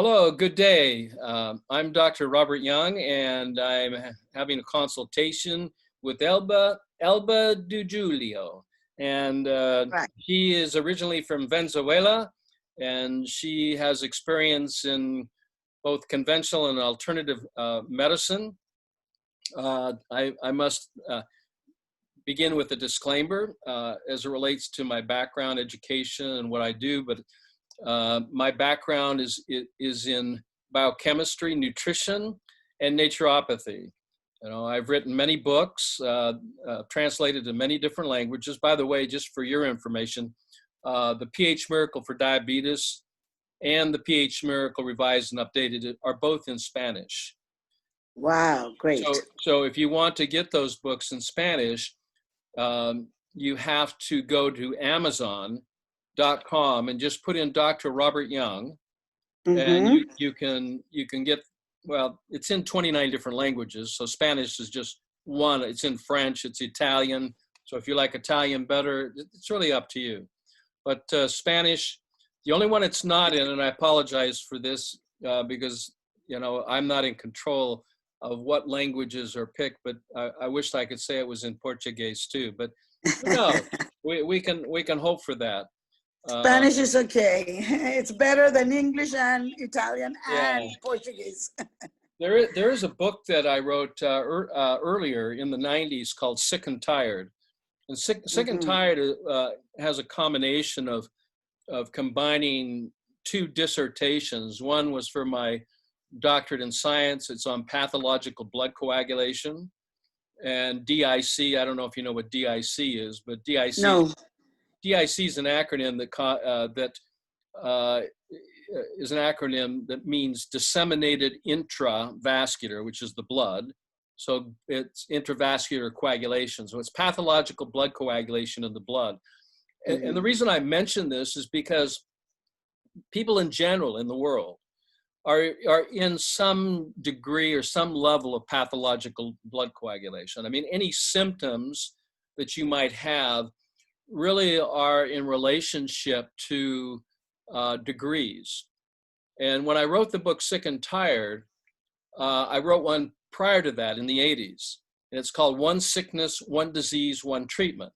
Hello, good day. I'm Dr. Robert Young, and I'm having a consultation with Elba DiGiulio. And Right. she is originally from Venezuela, and she has experience in both conventional and alternative medicine. I must begin with a disclaimer as it relates to my background, education, and what I do, but my background is in biochemistry, nutrition, and naturopathy. I've written many books, translated to many different languages. By the way, just for your information, the pH Miracle for Diabetes and the pH Miracle Revised and Updated are both in Spanish. Wow, great. So if you want to get those books in Spanish, you have to go to Amazon.com and just put in Dr. Robert Young, and Mm-hmm. you can get, well, it's in 29 different languages. So Spanish is just one. It's in French, it's Italian. So if you like Italian better, it's really up to you. But Spanish, the only one it's not in, and I apologize for this because I'm not in control of what languages are picked, but I wish I could say it was in Portuguese too. But no, we can hope for that. Spanish is okay. It's better than English and Italian Yeah, and Portuguese. there is a book that I wrote earlier in the 90s called Sick and Tired. And Sick and Mm-hmm. Tired has a combination of combining two dissertations. One was for my doctorate in science. It's on pathological blood coagulation. And DIC, I don't know if you know what DIC is, but No. DIC is an acronym that is an acronym that means disseminated intravascular, which is the blood. So it's intravascular coagulation. So it's pathological blood coagulation in the blood. Mm-hmm. And the reason I mention this is because people in general in the world are in some degree or some level of pathological blood coagulation. I mean, any symptoms that you might have really are in relationship to degrees. And when I wrote the book Sick and Tired, I wrote one prior to that in the 80s. And it's called One Sickness, One Disease, One Treatment.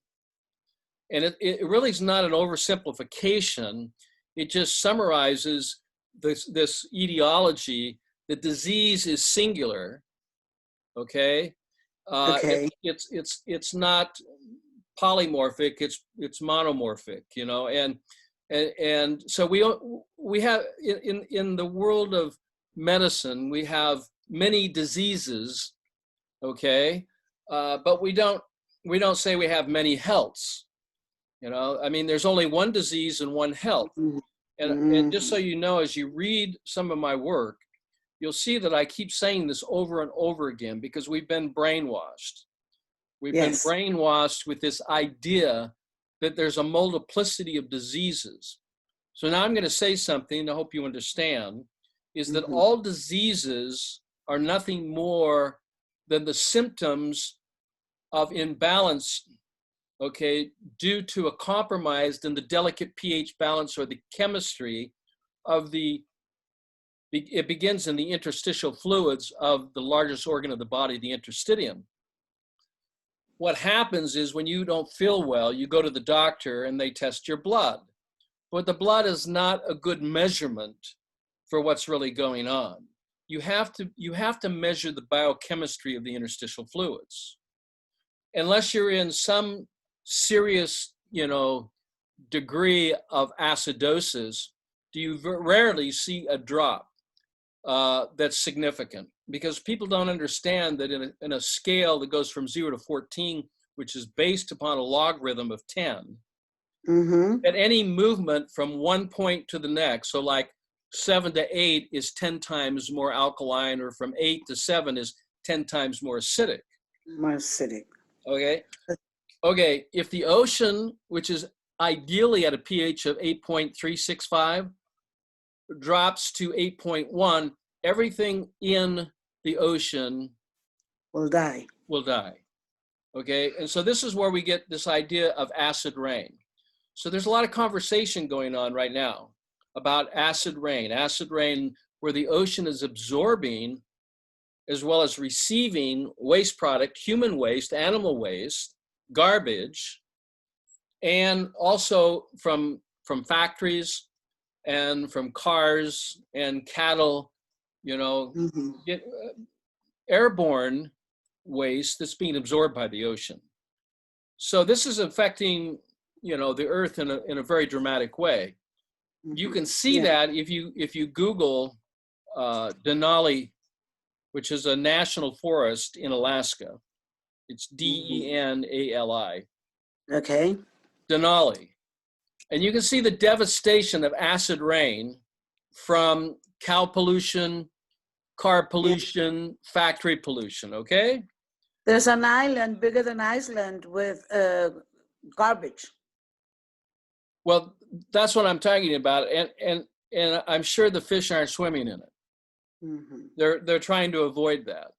And it really is not an oversimplification. It just summarizes this etiology. The disease is singular, okay? Okay. It's not polymorphic, it's monomorphic, and so we have in the world of medicine, we have many diseases, okay, but we don't say we have many healths. I mean, there's only one disease and one health. And just so you know, as you read some of my work, you'll see that I keep saying this over and over again because we've been brainwashed. We've been brainwashed with this idea that there's a multiplicity of diseases. So now I'm going to say something I hope you understand, is that all diseases are nothing more than the symptoms of imbalance, okay, due to a compromise in the delicate pH balance or the chemistry of it begins in the interstitial fluids of the largest organ of the body, the interstitium. What happens is when you don't feel well, you go to the doctor and they test your blood. But the blood is not a good measurement for what's really going on. You have to measure the biochemistry of the interstitial fluids. Unless you're in some serious, degree of acidosis, do you rarely see a drop that's significant, because people don't understand that in a scale that goes from 0 to 14, which is based upon a logarithm of 10, at any movement from one point to the next, so like 7 to 8 is 10 times more alkaline, or from 8 to 7 is 10 times more acidic. More acidic. Okay, if the ocean, which is ideally at a pH of 8.365, drops to 8.1, everything in the ocean will die. Okay, and so this is where we get this idea of acid rain. So there's a lot of conversation going on right now about acid rain where the ocean is absorbing as well as receiving waste product, human waste, animal waste, garbage, and also from factories and from cars and cattle, airborne waste that's being absorbed by the ocean. So this is affecting, the earth in a very dramatic way. You can see that if you Google Denali, which is a national forest in Alaska. It's Denali. Okay. Denali. And you can see the devastation of acid rain from cow pollution, car pollution, factory pollution, okay? There's an island bigger than Iceland with garbage. Well, that's what I'm talking about. And I'm sure the fish aren't swimming in it. They're trying to avoid that.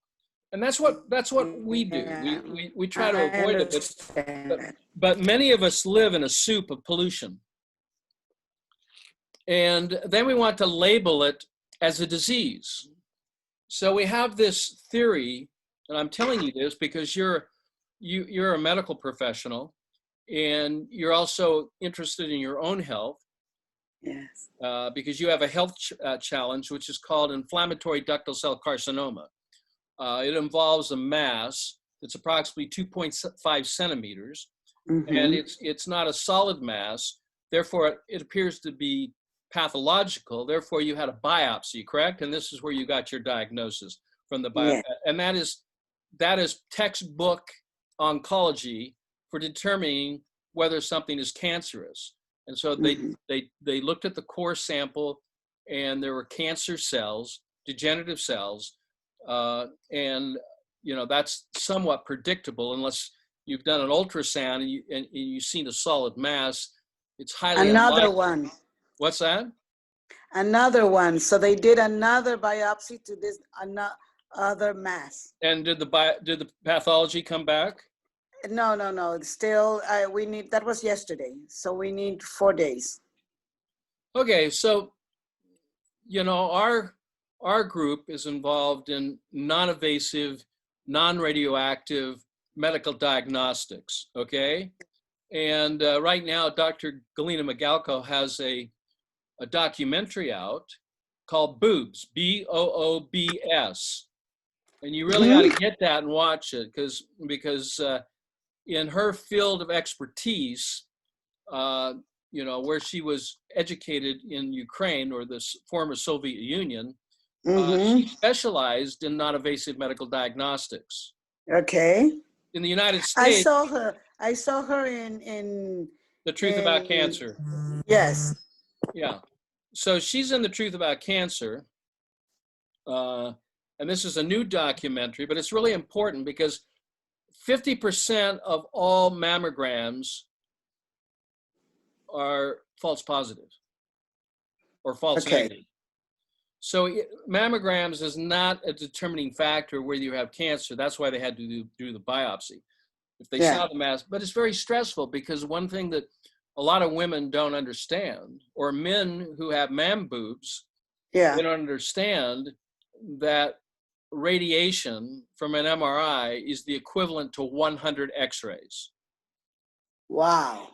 And that's what we do. We try to avoid it, but many of us live in a soup of pollution. And then we want to label it as a disease. So we have this theory, and I'm telling you this because you're a medical professional and you're also interested in your own health. Yes. Because you have a health challenge, which is called inflammatory ductal cell carcinoma. It involves a mass that's approximately 2.5 centimeters, and it's not a solid mass. Therefore, it appears to be pathological. Therefore, you had a biopsy, correct? And this is where you got your diagnosis from the biopsy. Yeah. And that is textbook oncology for determining whether something is cancerous. And so they looked at the core sample, and there were cancer cells, degenerative cells, and that's somewhat predictable unless you've done an ultrasound and you've seen a solid mass. It's highly unlikely. One. What's that? Another one. So they did another biopsy to this other mass. And did the pathology come back? No. Still, we need, that was yesterday. So we need 4 days. Okay, so, our group is involved in non-invasive, non-radioactive medical diagnostics, okay? And right now, Dr. Galina Magalko has a documentary out called Boobs, B-O-O-B-S. And you really ought to get that and watch it because in her field of expertise, where she was educated in Ukraine or the former Soviet Union, she specialized in non-invasive medical diagnostics. Okay. In the United States, I saw her in The Truth About Cancer. Yes. Yeah. So she's in The Truth About Cancer. And this is a new documentary, but it's really important because 50% of all mammograms are false positive or false negative. So mammograms is not a determining factor whether you have cancer. That's why they had to do the biopsy. If they saw the mass, but it's very stressful because one thing that a lot of women don't understand, or men who have man boobs, they don't understand that radiation from an MRI is the equivalent to 100 X-rays. Wow.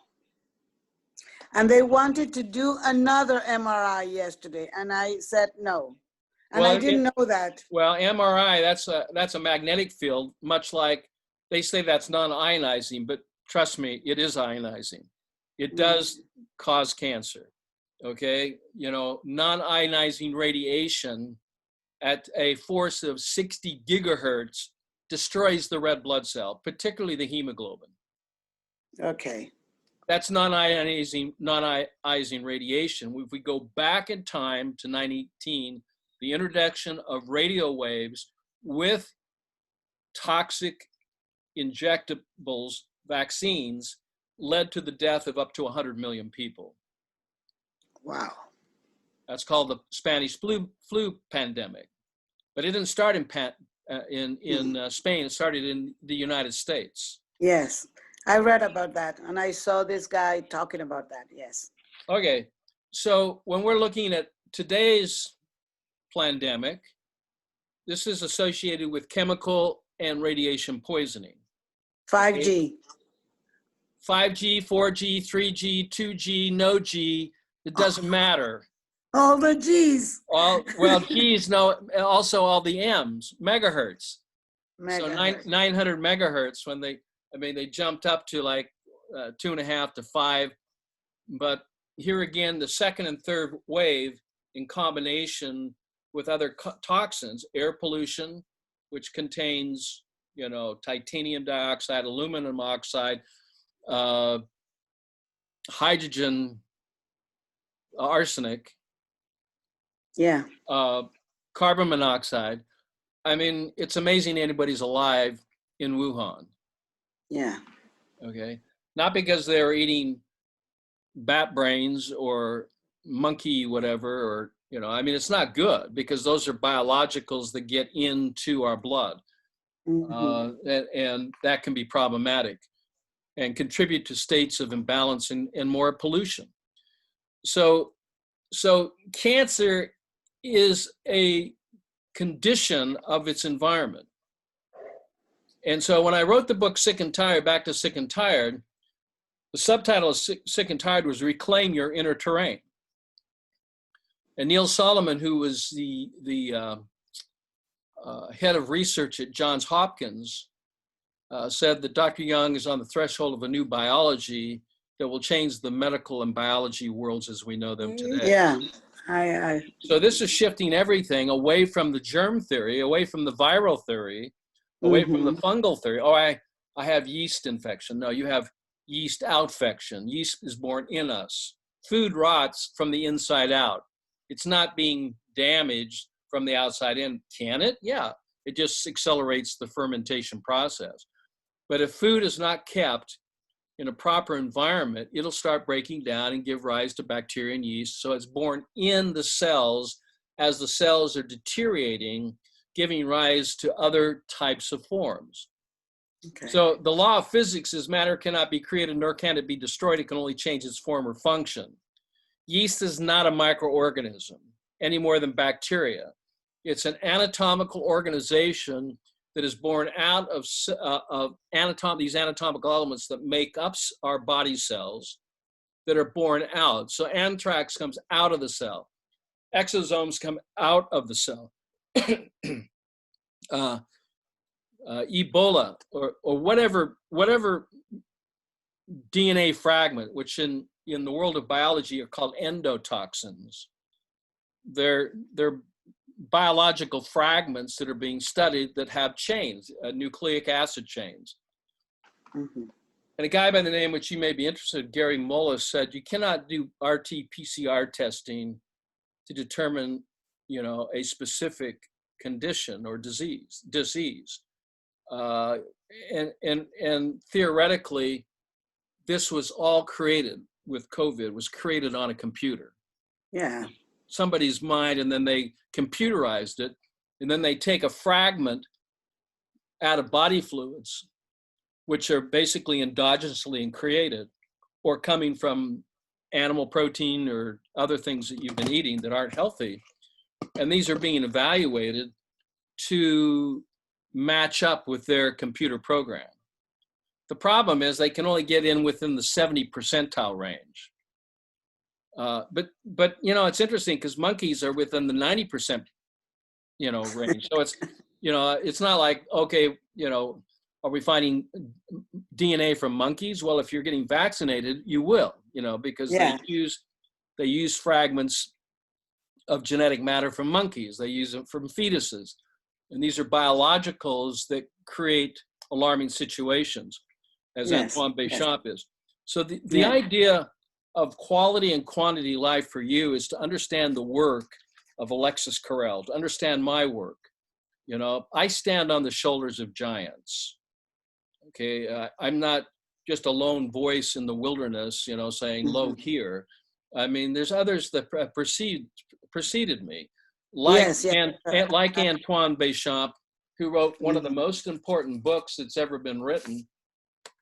And they wanted to do another MRI yesterday, and I said no. And I didn't know that. Well, MRI, that's a magnetic field, much like they say that's non-ionizing, but trust me, it is ionizing. It does cause cancer, okay? Non-ionizing radiation at a force of 60 gigahertz destroys the red blood cell, particularly the hemoglobin. Okay. That's non-ionizing radiation. If we go back in time to 1918, the introduction of radio waves with toxic injectables, vaccines, led to the death of up to 100 million people. Wow. That's called the Spanish flu pandemic. But it didn't start in Spain. It started in the United States. Yes, I read about that, and I saw this guy talking about that, yes. Okay, so when we're looking at today's pandemic. This is associated with chemical and radiation poisoning. 5G. Okay? 5G, 4G, 3G, 2G, no G, it doesn't matter. All the G's. Well, G's, no, also all the M's, megahertz. So 900 megahertz when they jumped up to like 2.5 to 5. But here again, the second and third wave in combination with other toxins, air pollution, which contains, titanium dioxide, aluminum oxide, hydrogen, arsenic, yeah, carbon monoxide. I mean, it's amazing anybody's alive in Wuhan. Yeah. Okay. Not because they're eating bat brains or monkey whatever, or, it's not good because those are biologicals that get into our blood. And that can be problematic and contribute to states of imbalance and more pollution. So cancer is a condition of its environment. And so when I wrote the book Sick and Tired, Back to Sick and Tired, the subtitle of Sick and Tired was Reclaim Your Inner Terrain. And Neil Solomon, who was the head of research at Johns Hopkins, said that Dr. Young is on the threshold of a new biology that will change the medical and biology worlds as we know them today. Yeah. So this is shifting everything away from the germ theory, away from the viral theory, away from the fungal theory. Oh, I have yeast infection. No, you have yeast outfection. Yeast is born in us. Food rots from the inside out. It's not being damaged from the outside in. Can it? Yeah. It just accelerates the fermentation process. But if food is not kept in a proper environment, it'll start breaking down and give rise to bacteria and yeast. So it's born in the cells as the cells are deteriorating, giving rise to other types of forms. Okay. So the law of physics is matter cannot be created nor can it be destroyed. It can only change its form or function. Yeast is not a microorganism any more than bacteria. It's an anatomical organization that is born out of these anatomical elements that make up our body cells that are born out. So anthrax comes out of the cell. Exosomes come out of the cell. Ebola or whatever DNA fragment, which in the world of biology are called endotoxins. They're biological fragments that are being studied that have chains, nucleic acid chains. And a guy by the name, which you may be interested, Gary Mullis, said you cannot do RT-PCR testing to determine, a specific condition or disease. And theoretically, this was all created with COVID, was created on a computer. Yeah. Somebody's mind, and then they computerized it, and then they take a fragment out of body fluids, which are basically endogenously created or coming from animal protein or other things that you've been eating that aren't healthy. And these are being evaluated to match up with their computer program. The problem is they can only get in within the 70 percentile range. But it's interesting because monkeys are within the 90%, range. So it's, it's not like, okay, are we finding DNA from monkeys? Well, if you're getting vaccinated, you will, because they use fragments of genetic matter from monkeys. They use it from fetuses. And these are biologicals that create alarming situations, as Antoine Béchamp is. So the idea of quality and quantity life for you is to understand the work of Alexis Carrel, to understand my work. I stand on the shoulders of giants. Okay, I'm not just a lone voice in the wilderness, saying low here. I mean, there's others that preceded me, like Antoine Béchamp, who wrote one of the most important books that's ever been written.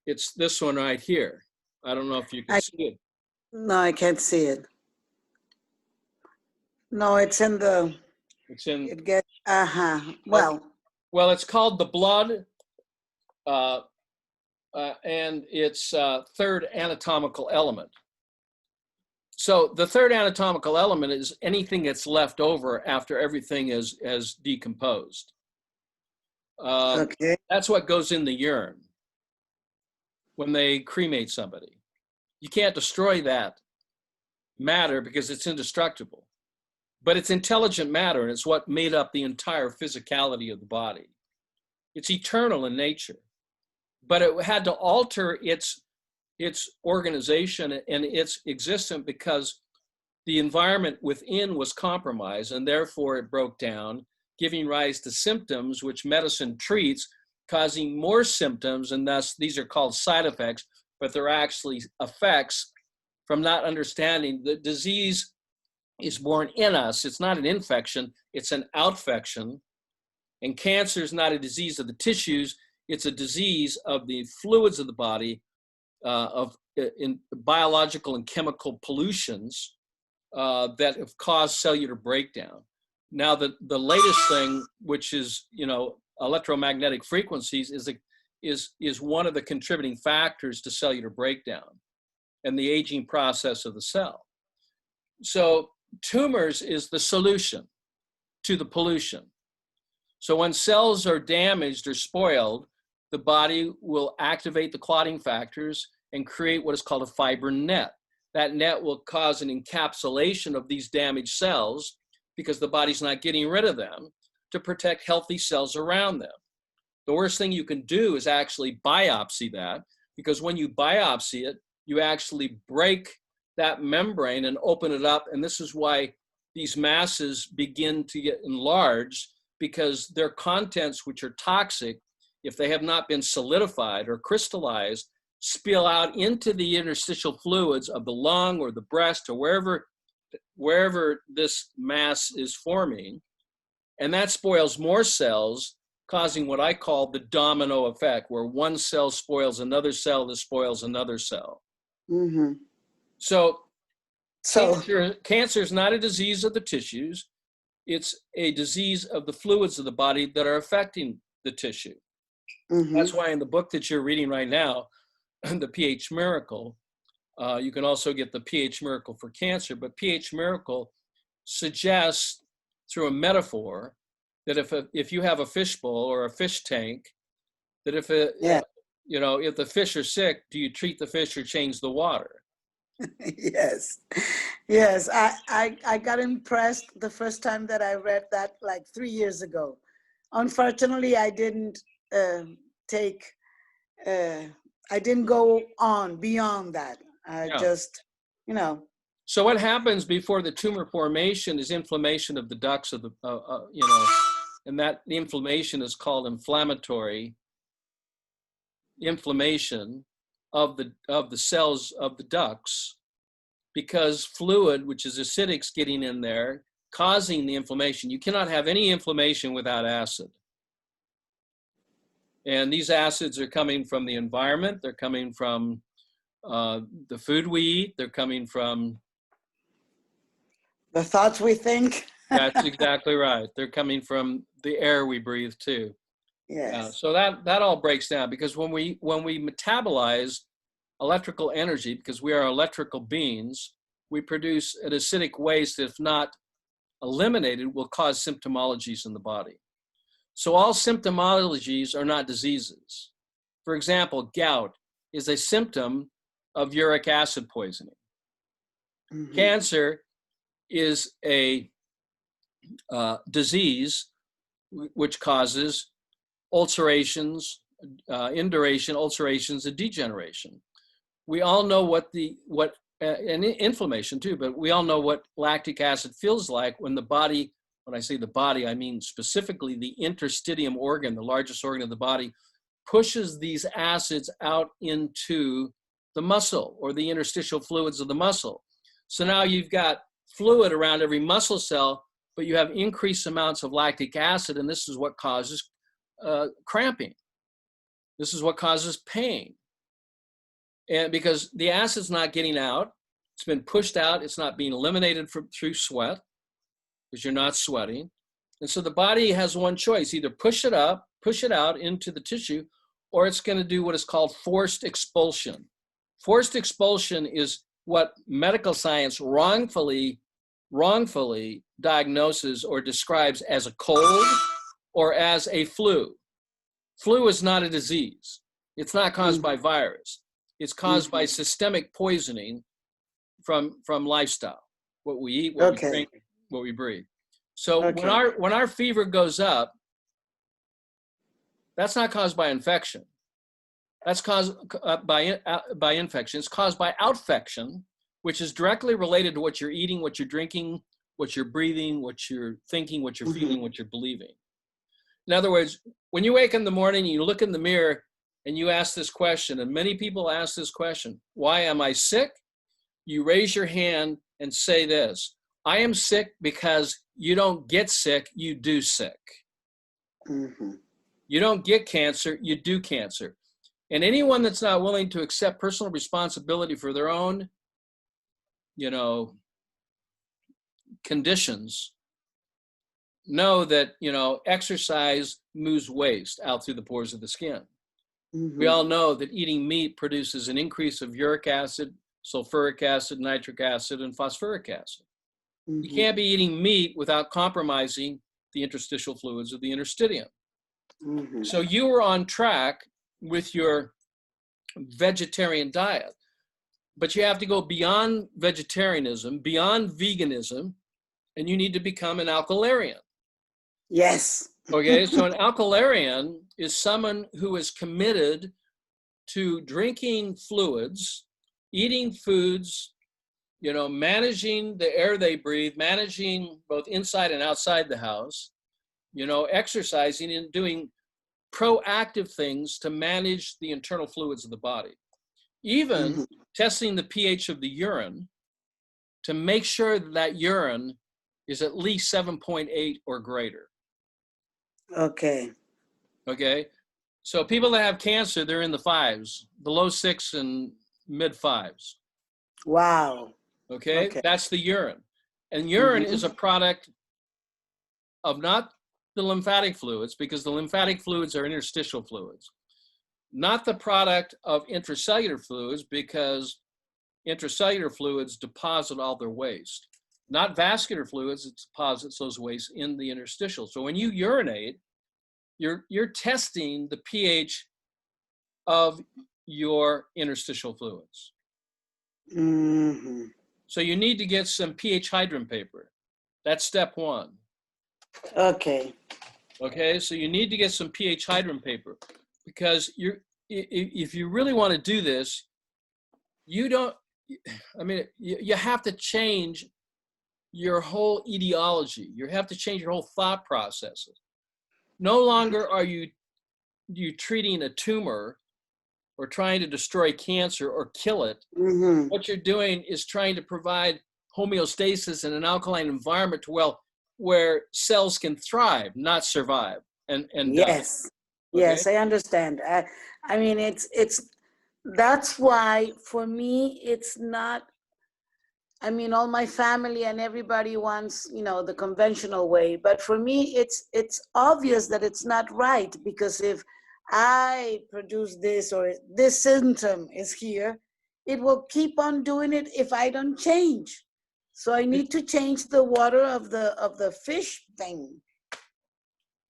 It's this one right here. I don't know if you can see it. No, I can't see it. No, it's in the It's in. It gets, well. Well, it's called the blood, and it's third anatomical element. So the third anatomical element is anything that's left over after everything is decomposed. Okay. That's what goes in the urine when they cremate somebody. You can't destroy that matter because it's indestructible, but it's intelligent matter, and it's what made up the entire physicality of the body. It's eternal in nature, but it had to alter its organization and its existence because the environment within was compromised, and therefore it broke down, giving rise to symptoms which medicine treats, causing more symptoms, and thus these are called side effects, but they're actually effects from not understanding the disease is born in us. It's not an infection, it's an outfection. And cancer is not a disease of the tissues, it's a disease of the fluids of the body, in biological and chemical pollutions that have caused cellular breakdown. Now, the latest thing, which is, electromagnetic frequencies, is one of the contributing factors to cellular breakdown and the aging process of the cell. So tumors is the solution to the pollution. So when cells are damaged or spoiled, the body will activate the clotting factors and create what is called a fibrin net. That net will cause an encapsulation of these damaged cells because the body's not getting rid of them to protect healthy cells around them. The worst thing you can do is actually biopsy that, because when you biopsy it, you actually break that membrane and open it up. And this is why these masses begin to get enlarged, because their contents, which are toxic, if they have not been solidified or crystallized, spill out into the interstitial fluids of the lung or the breast or wherever this mass is forming. And that spoils more cells, causing what I call the domino effect, where one cell spoils another cell that spoils another cell. Mm-hmm. So cancer is not a disease of the tissues. It's a disease of the fluids of the body that are affecting the tissue. Mm-hmm. That's why in the book that you're reading right now, the pH Miracle, you can also get the pH Miracle for cancer, but pH Miracle suggests through a metaphor that if you have a fishbowl or a fish tank, that if the fish are sick, do you treat the fish or change the water? Yes. I got impressed the first time that I read that, like 3 years ago. Unfortunately, I didn't I didn't go on beyond that. Just. So what happens before the tumor formation is inflammation of the ducts of the, and that the inflammation is called inflammatory inflammation of the cells of the ducts, because fluid, which is acidic, is getting in there, causing the inflammation. You cannot have any inflammation without acid. And these acids are coming from the environment. They're coming from the food we eat. They're coming from the thoughts we think. That's exactly right. They're coming from the air we breathe too. Yes. So that all breaks down, because when we metabolize electrical energy, because we are electrical beings, we produce an acidic waste, if not eliminated, will cause symptomologies in the body. So all symptomologies are not diseases. For example, gout is a symptom of uric acid poisoning. Mm-hmm. Cancer is a disease which causes ulcerations, induration, ulcerations, and degeneration. We all know and inflammation too, but we all know what lactic acid feels like when the body, when I say the body, I mean specifically the interstitium organ, the largest organ of the body, pushes these acids out into the muscle or the interstitial fluids of the muscle. So now you've got fluid around every muscle cell, but you have increased amounts of lactic acid, and this is what causes cramping. This is what causes pain. And because the acid's not getting out, it's been pushed out, it's not being eliminated through sweat, because you're not sweating. And so the body has one choice: either push it out into the tissue, or it's going to do what is called forced expulsion. Forced expulsion is what medical science wrongfully diagnoses or describes as a cold or as a flu. Flu is not a disease. It's not caused by virus. It's caused by systemic poisoning from lifestyle, what we eat, what we drink, what we breathe. So when our fever goes up, that's not caused by infection. That's caused by infection. It's caused by outfection, which is directly related to what you're eating, what you're drinking, what you're breathing, what you're thinking, what you're feeling, what you're believing. In other words, when you wake in the morning, you look in the mirror and you ask this question, and many people ask this question: why am I sick? You raise your hand and say this: I am sick because you don't get sick, you do sick. You don't get cancer, you do cancer. And anyone that's not willing to accept personal responsibility for their own, conditions, know that, exercise moves waste out through the pores of the skin. We all know that eating meat produces an increase of uric acid, sulfuric acid, nitric acid, and phosphoric acid. You can't be eating meat without compromising the interstitial fluids of the interstitium. So you were on track with your vegetarian diet, but you have to go beyond vegetarianism, beyond veganism, and you need to become an alkalarian. Yes. Okay, so an alkalarian is someone who is committed to drinking fluids, eating foods, managing the air they breathe, managing both inside and outside the house, exercising and doing proactive things to manage the internal fluids of the body. Even testing the pH of the urine to make sure that urine is at least 7.8 or greater. Okay. So people that have cancer, they're in the 5s, below 6 and mid 5s. Wow. Okay, that's the urine. And urine is a product of not the lymphatic fluids, because the lymphatic fluids are interstitial fluids, not the product of intracellular fluids, because intracellular fluids deposit all their waste, not vascular fluids that deposits those wastes in the interstitial. So when you urinate, you're testing the pH of your interstitial fluids. So you need to get some pH hydrant paper. That's step 1. Okay, so you need to get some pH hydrant paper, because if you really want to do this, you have to change your whole ideology. You have to change your whole thought processes. No longer are you treating a tumor or trying to destroy cancer or kill it. What you're doing is trying to provide homeostasis in an alkaline environment where cells can thrive, not survive and yes die. Yes, I understand. I mean, that's why for me it's not, I mean, all my family and everybody wants, the conventional way, but for me it's obvious that it's not right, because if I produce this, or this symptom is here, it will keep on doing it if I don't change. So I need to change the water of the fish thing.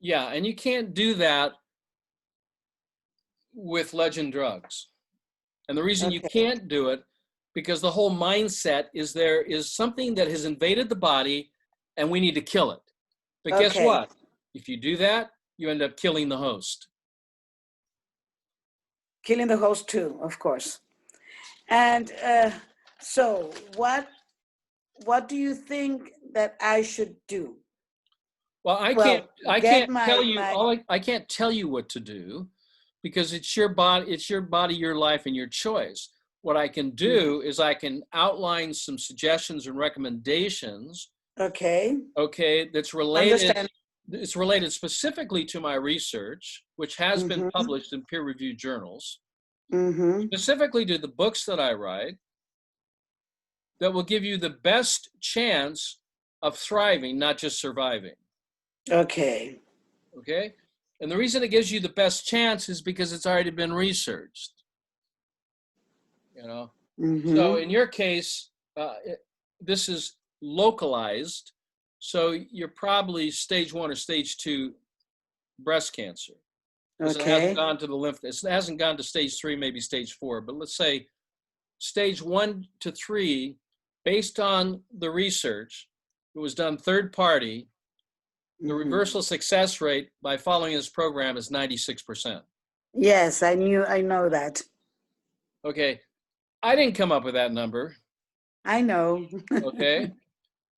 Yeah, and you can't do that with legend drugs. And the reason you can't do it, because the whole mindset is there is something that has invaded the body and we need to kill it. But guess what? If you do that, you end up killing the host. Killing the host too, of course. And so what do you think that I should do? Well, I can't tell you what to do, because it's your body, your life, and your choice. What I can do is I can outline some suggestions and recommendations. That's related. It's related specifically to my research, which has been published in peer-reviewed journals, specifically to the books that I write, that will give you the best chance of thriving, not just surviving. Okay. Okay? And the reason it gives you the best chance is because it's already been researched. You know? So in your case, this is localized. So you're probably stage 1 or stage 2 breast cancer. Because it hasn't gone to the lymph, it hasn't gone to stage 3, maybe stage 4. But let's say stage 1 to 3, based on the research, it was done third party. The reversal success rate by following this program is 96%. Yes, I know that. Okay. I didn't come up with that number. I know. Okay.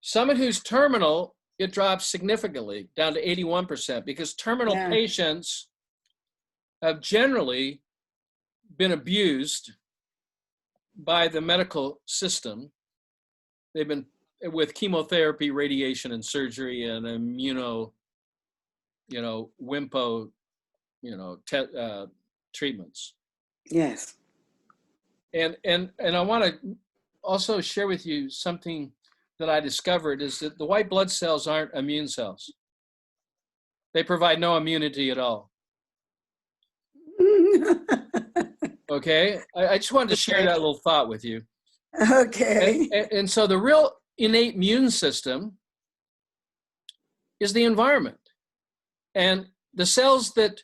Someone who's terminal, it drops significantly down to 81% because terminal patients have generally been abused by the medical system. They've been with chemotherapy, radiation, and surgery, and immuno, WIMPO, treatments. Yes. And I want to also share with you something that I discovered is that the white blood cells aren't immune cells. They provide no immunity at all. Okay? I just wanted to share that little thought with you. Okay. And so the real innate immune system is the environment. And the cells that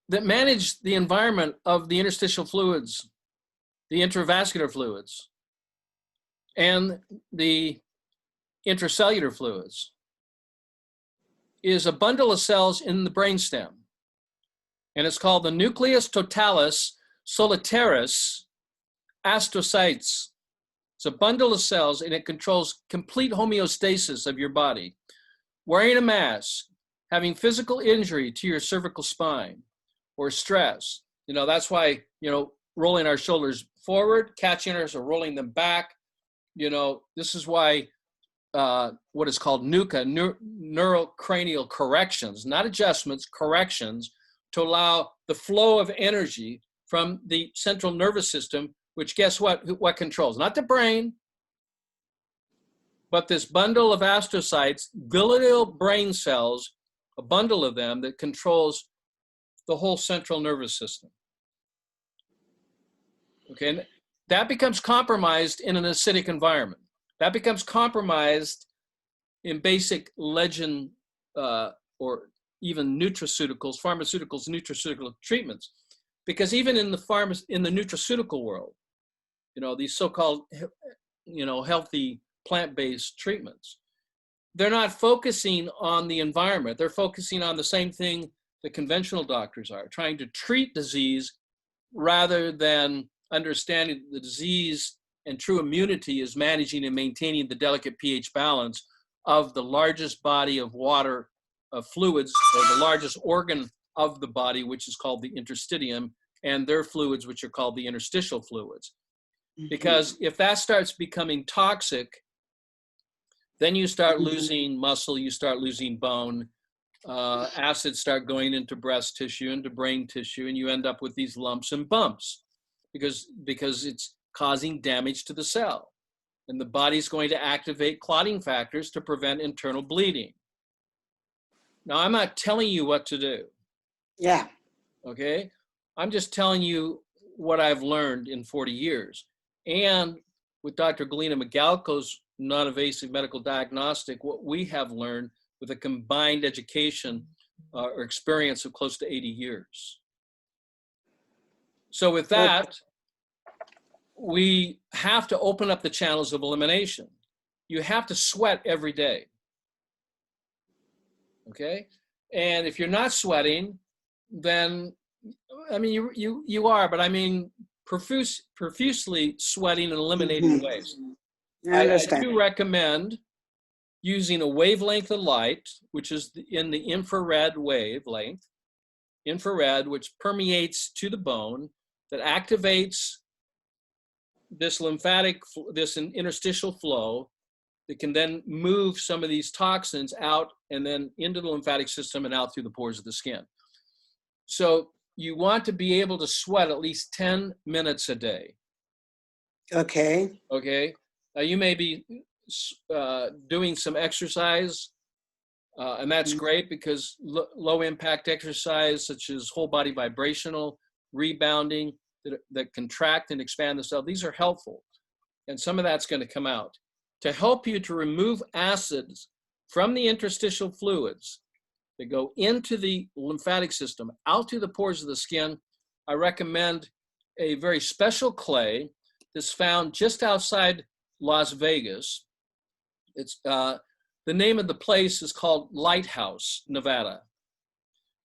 manage the environment of the interstitial fluids, the intravascular fluids, and the intracellular fluids is a bundle of cells in the brainstem. And it's called the nucleus totalis solitaris astrocytes. It's a bundle of cells, and it controls complete homeostasis of your body. Wearing a mask, having physical injury to your cervical spine, or stress. That's why, rolling our shoulders forward, catching us, or rolling them back. This is why what is called NUCA, neurocranial corrections, not adjustments, corrections, to allow the flow of energy from the central nervous system, which guess what controls? Not the brain, but this bundle of astrocytes, glial brain cells, a bundle of them that controls the whole central nervous system. Okay, and that becomes compromised in an acidic environment. That becomes compromised in basic legend or even pharmaceuticals, nutraceutical treatments. Because even in the nutraceutical world, these so-called, healthy plant-based treatments, they're not focusing on the environment. They're focusing on the same thing the conventional doctors are, trying to treat disease rather than understanding the disease and true immunity is managing and maintaining the delicate pH balance of the largest body of water, of fluids, or the largest organ of the body, which is called the interstitium, and their fluids, which are called the interstitial fluids. Because if that starts becoming toxic, then you start losing muscle, you start losing bone, acids start going into breast tissue, into brain tissue, and you end up with these lumps and bumps because it's causing damage to the cell. And the body's going to activate clotting factors to prevent internal bleeding. Now, I'm not telling you what to do. Yeah. Okay? I'm just telling you what I've learned in 40 years. And with Dr. Galina Magalko's non-invasive medical diagnostic, what we have learned with a combined education or experience of close to 80 years. So with that, we have to open up the channels of elimination. You have to sweat every day. Okay? And if you're not sweating, then, you are, but profusely sweating and eliminating waste. I do recommend using a wavelength of light, which is in the infrared wavelength, which permeates to the bone, that activates this interstitial flow that can then move some of these toxins out and then into the lymphatic system and out through the pores of the skin. So you want to be able to sweat at least 10 minutes a day. Okay. Okay. Now you may be doing some exercise And that's great because low impact exercise, such as whole body vibrational, rebounding, that contract and expand the cell, these are helpful. And some of that's going to come out. To help you to remove acids from the interstitial fluids that go into the lymphatic system, out through the pores of the skin, I recommend a very special clay that's found just outside Las Vegas. It's the name of the place is called Lighthouse, Nevada.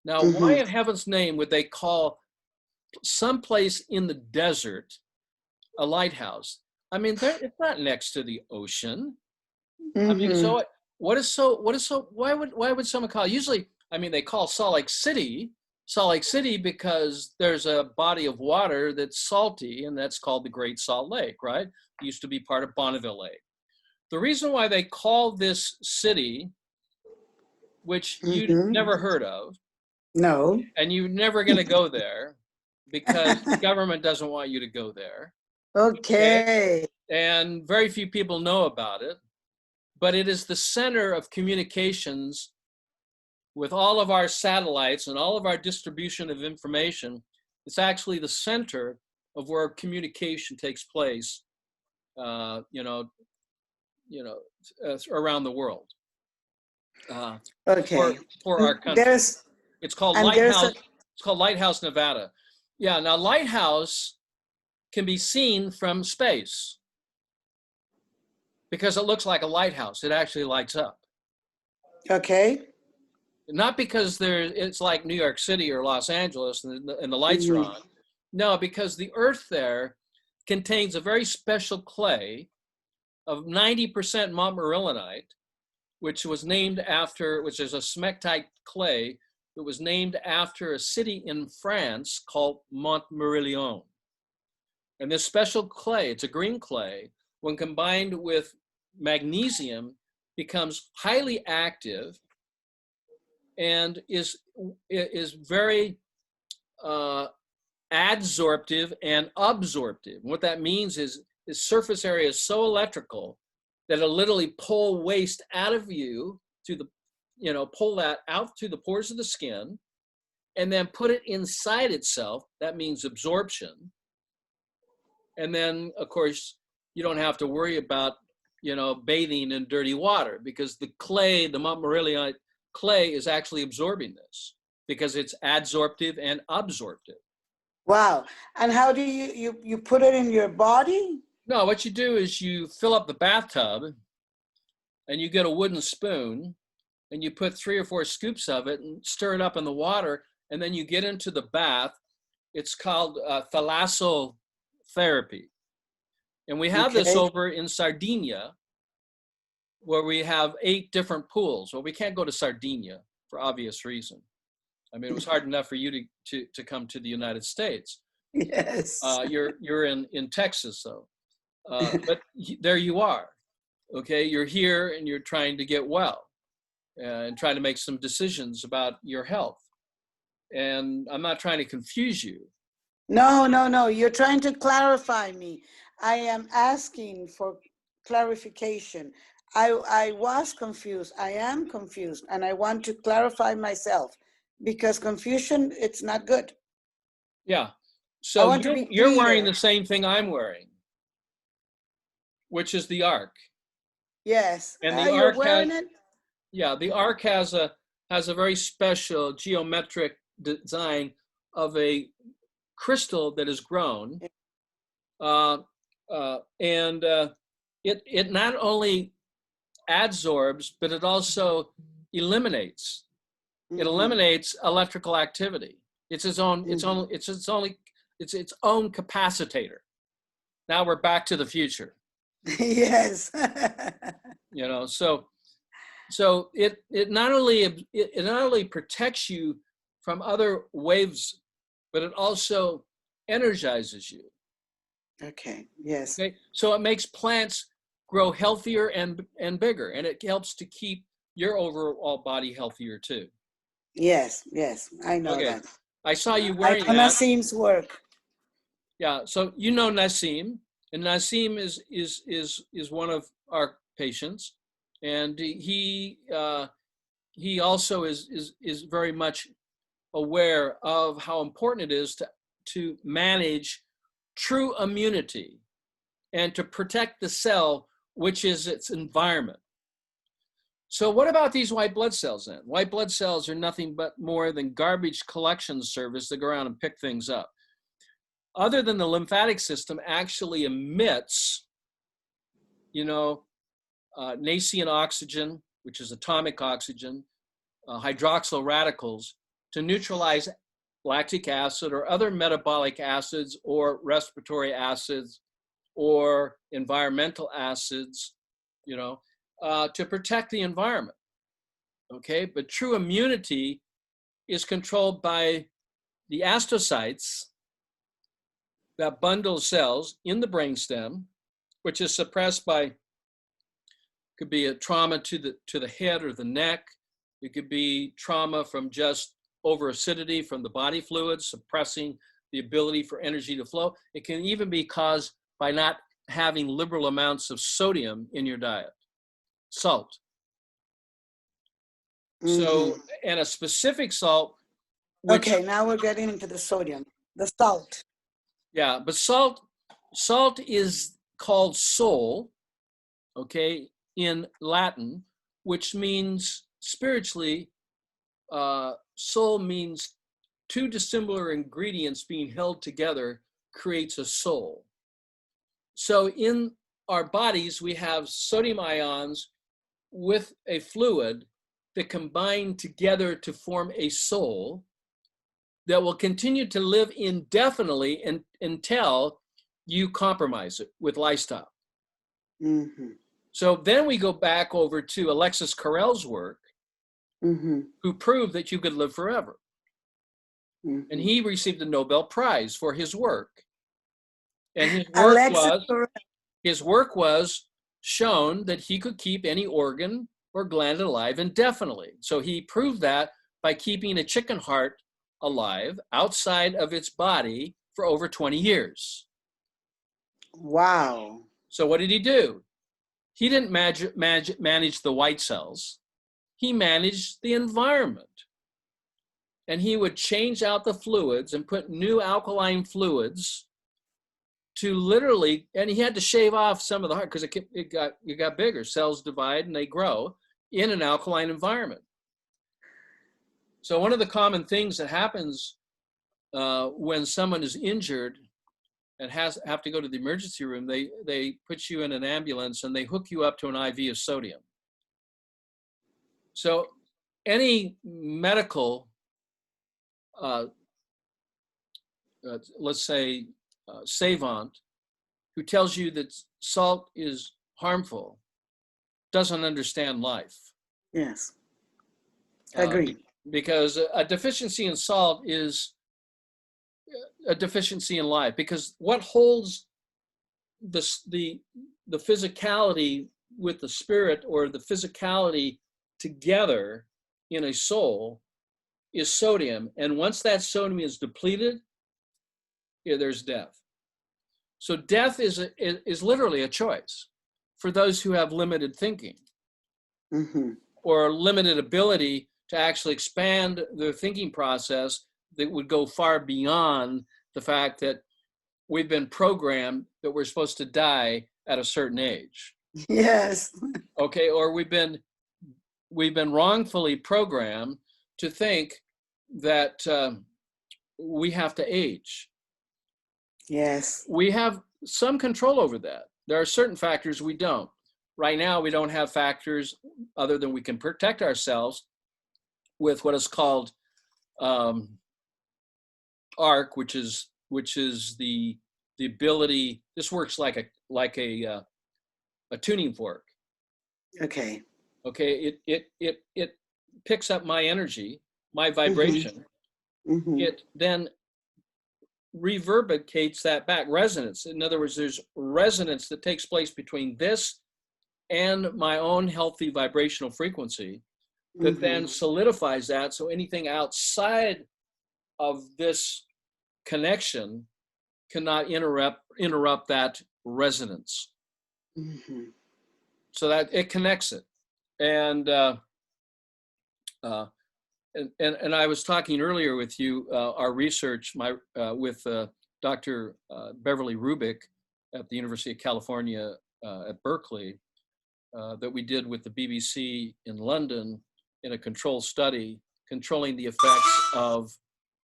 Now, why in heaven's name would they call someplace in the desert a lighthouse? I mean, it's not next to the ocean. I mean, so why would someone call it? Usually, I mean, they call Salt Lake City because there's a body of water that's salty, and that's called the Great Salt Lake, right? It used to be part of Bonneville Lake. The reason why they call this city, which you'd never heard of, no, and you're never going to go there because the government doesn't want you to go there. Okay. And very few people know about it, but it is the center of communications with all of our satellites and all of our distribution of information. It's actually the center of where communication takes place, around the world. Okay. For our country. It's called Lighthouse. It's called Lighthouse, Nevada. Yeah. Now, Lighthouse can be seen from space because it looks like a lighthouse. It actually lights up. Okay. Not because it's like New York City or Los Angeles and the lights are on. No, because the Earth there contains a very special clay of 90% montmorillonite, which is a smectite clay that was named after a city in France called Montmorillon. And this special clay, it's a green clay, when combined with magnesium, becomes highly active and is very adsorptive and absorptive. And what that means is surface area is so electrical that it'll literally pull waste out of you pull that out through the pores of the skin and then put it inside itself. That means absorption. And then, of course, you don't have to worry about, bathing in dirty water because the montmorillonite clay is actually absorbing this because it's adsorptive and absorptive. Wow. And how do you put it in your body? No, what you do is you fill up the bathtub and you get a wooden spoon and you put 3 or 4 scoops of it and stir it up in the water. And then you get into the bath. It's called thalassotherapy. And we have this over in Sardinia, where we have 8 different pools. Well, we can't go to Sardinia for obvious reason. I mean, it was hard enough for you to come to the United States. Yes. You're in Texas, though. But there you are. Okay, you're here and you're trying to get well and trying to make some decisions about your health. And I'm not trying to confuse you. No. You're trying to clarify me. I am asking for clarification. I was confused. I am confused. And I want to clarify myself because confusion, it's not good. Yeah. So you're wearing the same thing I'm wearing, which is the ark. Yes. And the ark the ark has a very special geometric design of a crystal that is grown. It not only adsorbs, but it also eliminates. It eliminates electrical activity. It's its own capacitator. Now we're back to the future. Yes. So it not only protects you from other waves, but it also energizes you. Okay. Yes. Okay. So it makes plants grow healthier and bigger, and it helps to keep your overall body healthier too. Yes. I know that. I saw you wearing that. Nassim's work. Yeah. So Nassim, and Nassim is one of our patients, and he he also is very much aware of how important it is to manage true immunity and to protect the cell, which is its environment. So what about these white blood cells then? White blood cells are nothing but more than garbage collection service that go around and pick things up. Other than the lymphatic system actually emits, nascent oxygen, which is atomic oxygen, hydroxyl radicals, to neutralize lactic acid or other metabolic acids or respiratory acids or environmental acids, to protect the environment. Okay, but true immunity is controlled by the astrocytes, that bundle cells in the brainstem, which is suppressed by, could be a trauma to the head or the neck. It could be trauma from just over acidity from the body fluids, suppressing the ability for energy to flow. It can even be caused by not having liberal amounts of sodium in your diet, salt. So, and a specific salt. Okay, now we're getting into the sodium, the salt. Yeah, but salt is called sol, okay, in Latin, which means spiritually, sol means two dissimilar ingredients being held together creates a soul. So in our bodies, we have sodium ions with a fluid that combine together to form a soul that will continue to live indefinitely until you compromise it with lifestyle. Mm-hmm. So then we go back over to Alexis Carrel's work, who proved that you could live forever. And he received the Nobel Prize for his work. And his work was shown that he could keep any organ or gland alive indefinitely. So he proved that by keeping a chicken heart alive outside of its body for over 20 years. Wow. So what did he do? He didn't manage the white cells. He managed the environment. And he would change out the fluids and put new alkaline fluids to literally, and he had to shave off some of the heart because it got bigger. Cells divide and they grow in an alkaline environment. So one of the common things that happens when someone is injured and have to go to the emergency room, they put you in an ambulance and they hook you up to an IV of sodium. So any medical, let's say, savant who tells you that salt is harmful doesn't understand life. Yes, agreed. Because a deficiency in salt is a deficiency in life, because what holds the physicality with the spirit, or the physicality together in a soul, is sodium. And once that sodium is depleted, there's death. So death is literally a choice for those who have limited thinking or limited ability to actually expand their thinking process that would go far beyond the fact that we've been programmed that we're supposed to die at a certain age. Yes. Okay, or we've been wrongfully programmed to think that we have to age. Yes. We have some control over that. There are certain factors we don't. Right now, we don't have factors other than we can protect ourselves with what is called ARC, which is the ability. This works like a tuning fork. Okay. Okay. It picks up my energy, my vibration. It then reverberates that back, resonance. In other words, there's resonance that takes place between this and my own healthy vibrational frequency that then solidifies that. So anything outside of this connection cannot interrupt that resonance. So that it connects it. And Uh, and I was talking earlier with you, our research with Dr. Beverly Rubik at the University of California at Berkeley that we did with the BBC in London in a controlled study controlling the effects of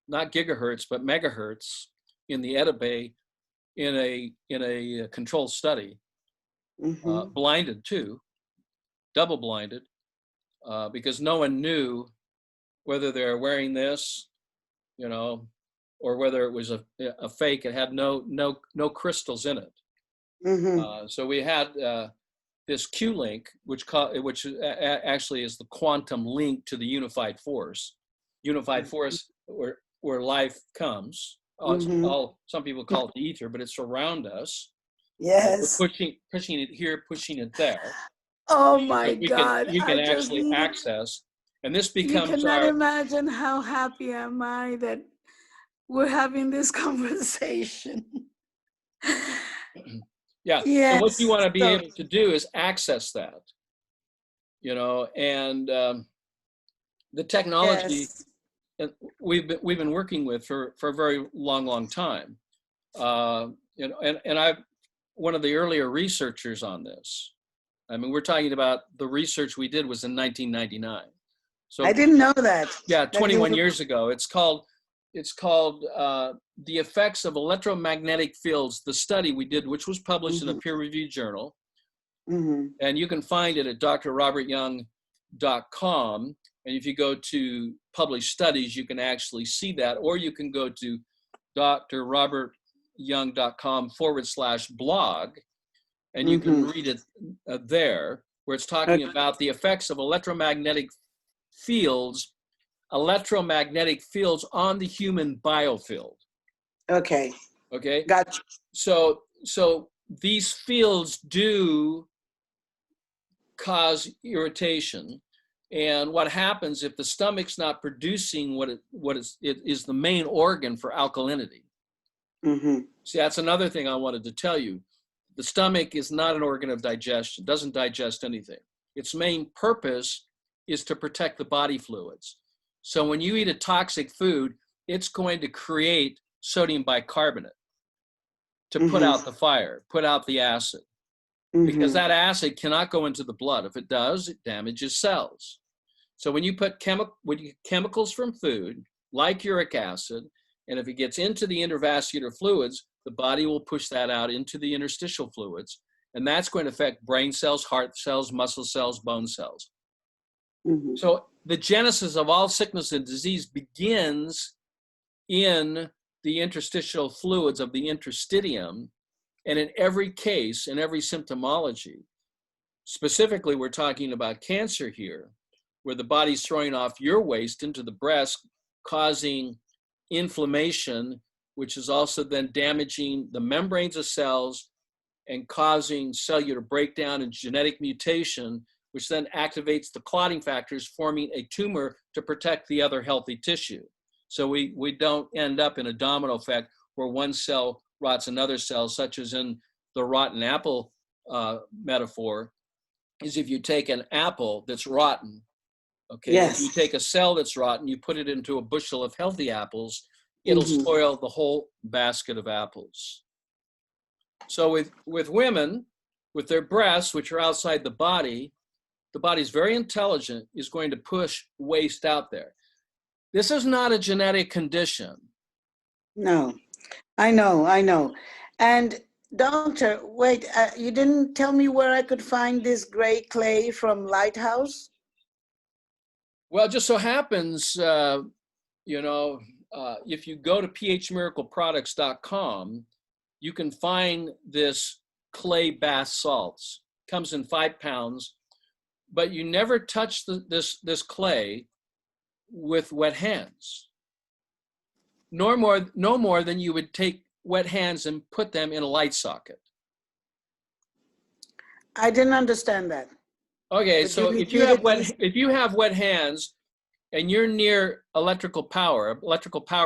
not gigahertz but megahertz in the Edabe in a controlled study, blinded too, double blinded, because no one knew whether they're wearing this, or whether it was a fake. It had no crystals in it. So we had this Q link, which actually is the quantum link to the unified force where life comes. Some people call it the ether, but it's around us. Yes. Pushing it here, pushing it there. Oh my God! We can actually access, and this becomes. You cannot imagine how happy am I that we're having this conversation. Yeah. Yes. So what you want to be able to do is access that, and the technology we've been working with for a very long time, and I'm one of the earlier researchers on this. I mean, we're talking about the research we did was in 1999. So I didn't know that. Yeah, 21 years ago. It's called The Effects of Electromagnetic Fields, the study we did, which was published in a peer-reviewed journal. And you can find it at drrobertyoung.com. And if you go to published studies, you can actually see that, or you can go to drrobertyoung.com/blog, and you can read it there, where it's talking about the effects of electromagnetic fields on the human biofield. Okay. Gotcha. So these fields do cause irritation. And what happens if the stomach's not producing what is the main organ for alkalinity? See, that's another thing I wanted to tell you. The stomach is not an organ of digestion, doesn't digest anything. Its main purpose is to protect the body fluids. So when you eat a toxic food, it's going to create sodium bicarbonate to put out the fire, put out the acid. Because that acid cannot go into the blood. If it does, it damages cells. So when you put chemicals from food, like uric acid, and if it gets into the intravascular fluids, the body will push that out into the interstitial fluids. And that's going to affect brain cells, heart cells, muscle cells, bone cells. So the genesis of all sickness and disease begins in the interstitial fluids of the interstitium. And in every case, in every symptomology, specifically, we're talking about cancer here, where the body's throwing off your waste into the breast, causing inflammation, which is also then damaging the membranes of cells and causing cellular breakdown and genetic mutation, which then activates the clotting factors, forming a tumor to protect the other healthy tissue. So we don't end up in a domino effect where one cell rots another cell, such as in the rotten apple metaphor, is if you take an apple that's rotten, if you take a cell that's rotten, you put it into a bushel of healthy apples, it'll spoil the whole basket of apples. So with women, with their breasts, which are outside the body's very intelligent, is going to push waste out there. This is not a genetic condition. No, I know. And doctor, wait, you didn't tell me where I could find this gray clay from Lighthouse? Well, it just so happens, if you go to phmiracleproducts.com, you can find this clay bath salts. Comes in 5 pounds, but you never touch this clay with wet hands. No more than you would take wet hands and put them in a light socket. I didn't understand that. Okay, but so if you have wet hands and you're near electrical power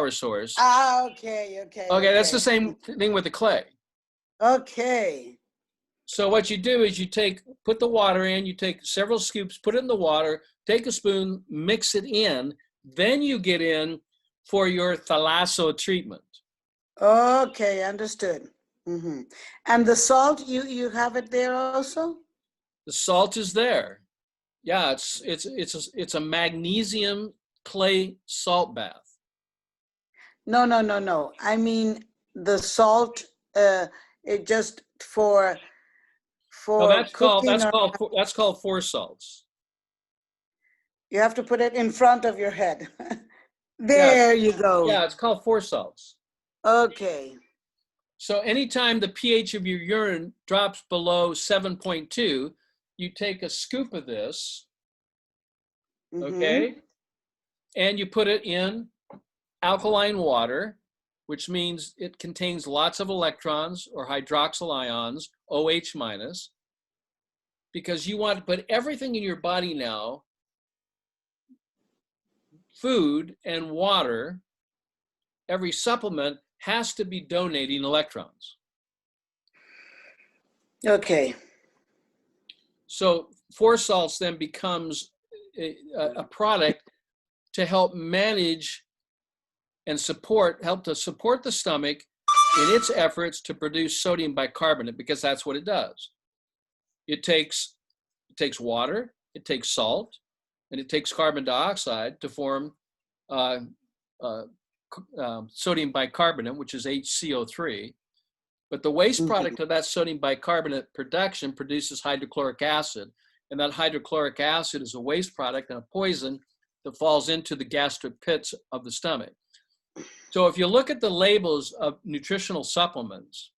source. Okay, that's the same thing with the clay. Okay. So what you do is put the water in, you take several scoops, put it in the water, take a spoon, mix it in, then you get in for your thalasso treatment. Okay, understood. Mm-hmm. And the salt, you have it there also? The salt is there. Yeah, it's a magnesium clay salt bath. No, no, no, no. I mean the salt, it just No, for cooking, or that's called four salts. you have to put it in front of your head. Yeah, There you go. yeah, it's called four salts. Okay. So anytime the pH of your urine drops below 7.2, you take a scoop of this, Mm-hmm. okay, and you put it in alkaline water, which means it contains lots of electrons or hydroxyl ions, OH minus, because you want to put everything in your body now, food and water, every supplement has to be donating electrons. Okay. So four salts then becomes a product to help manage and help to support the stomach in its efforts to produce sodium bicarbonate, because that's what it does. It takes water, it takes salt, and it takes carbon dioxide to form sodium bicarbonate, which is HCO3. But the waste product of that sodium bicarbonate production produces hydrochloric acid. And that hydrochloric acid is a waste product and a poison that falls into the gastric pits of the stomach. So if you look at the labels of nutritional supplements,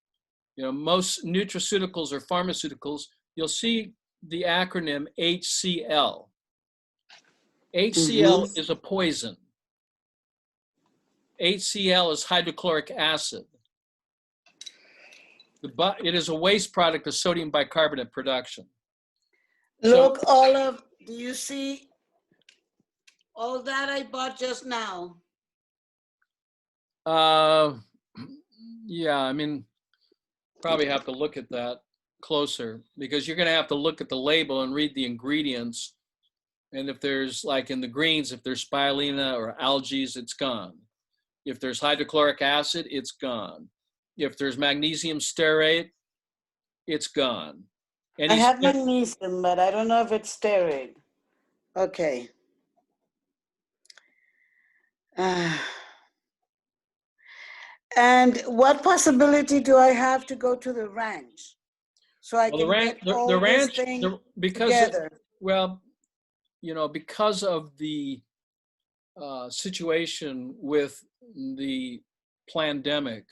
most nutraceuticals or pharmaceuticals, you'll see the acronym HCl. HCl is a poison. HCl is hydrochloric acid. It is a waste product of sodium bicarbonate production. Look, do you see all that I bought just now? Yeah, I mean, probably have to look at that closer, because you're going to have to look at the label and read the ingredients. And if there's, like in the greens, if there's spirulina or algae, it's gone. If there's hydrochloric acid, it's gone. If there's magnesium stearate, it's gone. I have magnesium, but I don't know if it's steroid. Okay. And what possibility do I have to go to the ranch so I can get all this thing together? Well, because of the situation with the pandemic,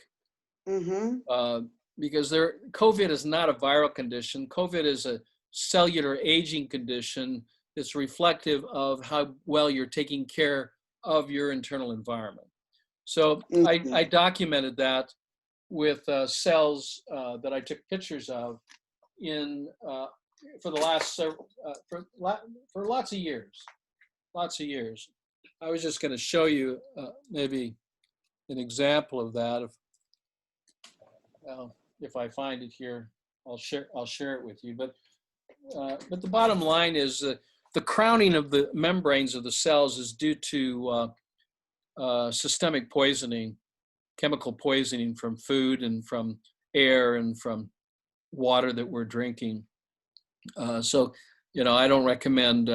because COVID is not a viral condition. COVID is a cellular aging condition that's reflective of how well you're taking care of your internal environment. So I documented that with cells that I took pictures of for the last for lots of years. I was just going to show you maybe an example of that. If I find it here, I'll share it with you. But the bottom line is the crowning of the membranes of the cells is due to systemic poisoning, chemical poisoning from food and from air and from water that we're drinking. So, I don't recommend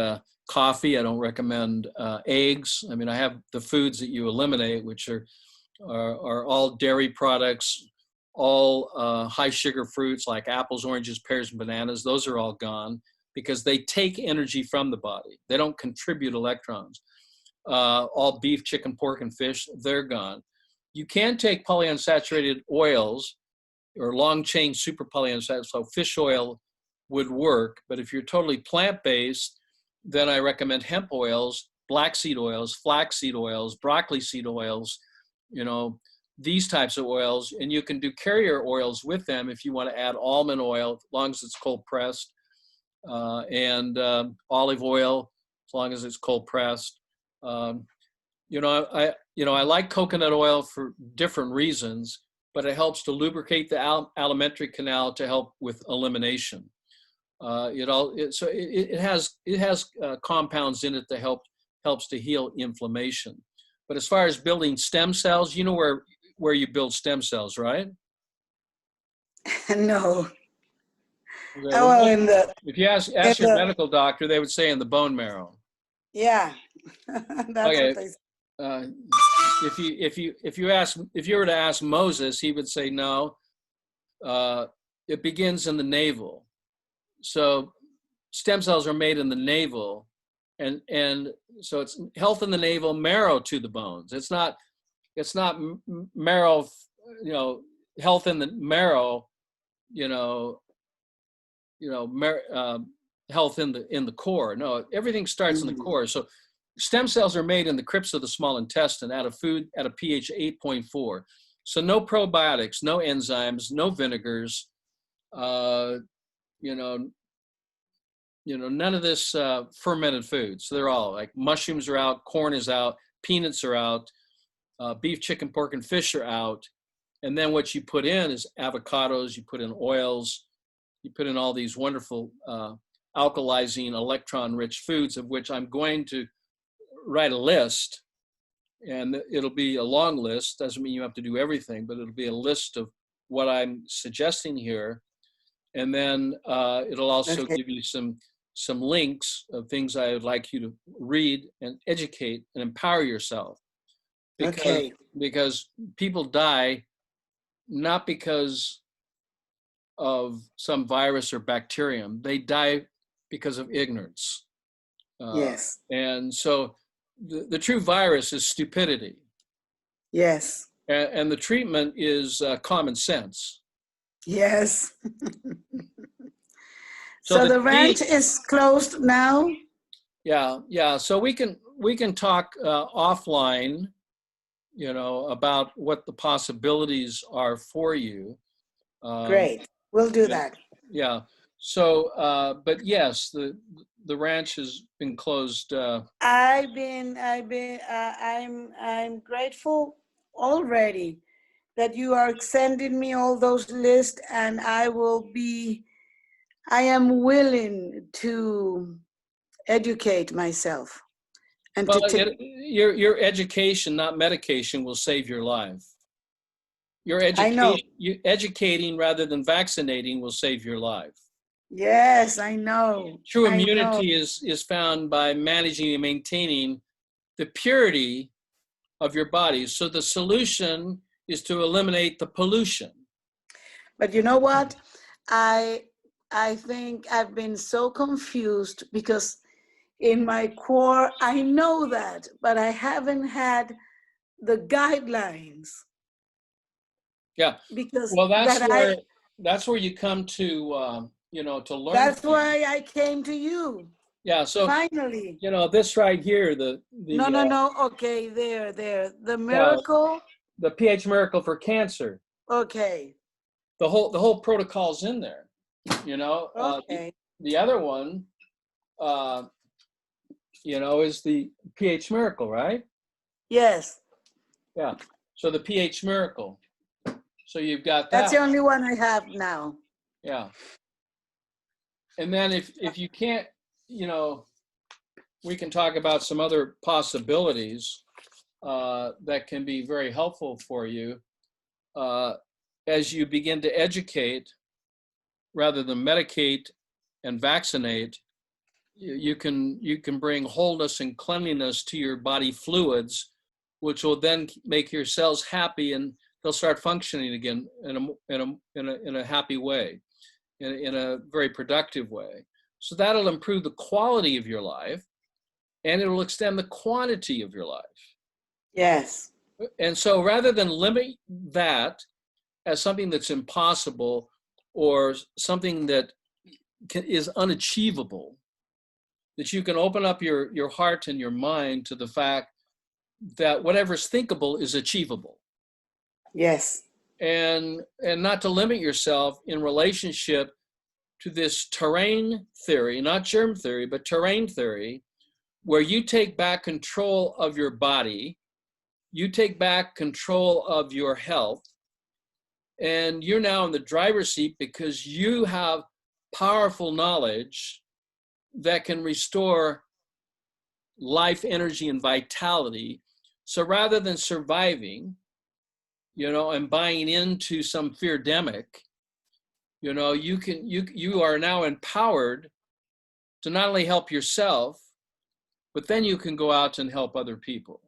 coffee. I don't recommend eggs. I mean, I have the foods that you eliminate, which are all dairy products, all high sugar fruits like apples, oranges, pears, and bananas. Those are all gone because they take energy from the body. They don't contribute electrons. All beef, chicken, pork, and fish, they're gone. You can take polyunsaturated oils or long chain super polyunsaturated, so fish oil would work. But if you're totally plant-based, then I recommend hemp oils, black seed oils, flaxseed oils, broccoli seed oils, these types of oils. And you can do carrier oils with them if you want to add almond oil, as long as it's cold pressed, and olive oil, as long as it's cold pressed. I like coconut oil for different reasons. but it helps to lubricate the alimentary canal to help with elimination. It has compounds in it that helps to heal inflammation. But as far as building stem cells, you know where you build stem cells, right? No. Okay, Oh, well, well, if you ask your medical doctor, they would say in the bone marrow. Yeah, that's Okay. what they say. If you were to ask Moses, he would say no. It begins in the navel. So stem cells are made in the navel, and so it's health in the navel, marrow to the bones. It's not marrow, health in the marrow, health in the core. No, everything starts in the core. So stem cells are made in the crypts of the small intestine out of food at a pH 8.4. So no probiotics, no enzymes, no vinegars, none of this fermented food. So they're all like mushrooms are out, corn is out, peanuts are out, beef, chicken, pork, and fish are out. And then what you put in is avocados, you put in oils, you put in all these wonderful alkalizing, electron-rich foods, of which I'm going to write a list. And it'll be a long list. Doesn't mean you have to do everything, but it'll be a list of what I'm suggesting here. And then it'll also give you some links of things I would like you to read and educate and empower yourself. Because people die not because of some virus or bacterium. They die because of ignorance. Yes. And so the true virus is stupidity. Yes. And the treatment is common sense. Yes. So the ranch is closed now? Yeah. So we can talk offline, about what the possibilities are for you. Great. We'll do that. Yeah. So, but yes, the ranch has been closed. I'm grateful already that you are sending me all those lists, and I am willing to educate myself. And your education, not medication, will save your life. Your education, educating rather than vaccinating will save your life. Yes, I know. True immunity is found by managing and maintaining the purity of your body. So the solution is to eliminate the pollution. But you know what? I think I've been so confused because in my core, I know that, but I haven't had the guidelines. Yeah. Because that's where you come to, to learn. That's why I came to you. Yeah. So finally, this right here, no. Okay, there. The miracle. The pH miracle for cancer. Okay. The whole protocol's in there. Okay. The other one, is the pH miracle, right? Yes. Yeah. So the pH miracle. So you've got that. That's the only one I have now. Yeah. And then if you can't, we can talk about some other possibilities that can be very helpful for you as you begin to educate rather than medicate and vaccinate. You can bring wholeness and cleanliness to your body fluids, which will then make your cells happy, and they'll start functioning again in a happy way, in a very productive way. So that'll improve the quality of your life, and it will extend the quantity of your life. Yes. And so rather than limit that as something that's impossible or something that is unachievable, that you can open up your heart and your mind to the fact that whatever's thinkable is achievable. Yes. And not to limit yourself in relationship to this terrain theory, not germ theory, but terrain theory, where you take back control of your body, you take back control of your health, And you're now in the driver's seat because you have powerful knowledge that can restore life, energy, and vitality. So rather than surviving, and buying into some fear-demic, you are now empowered to not only help yourself, but then you can go out and help other people.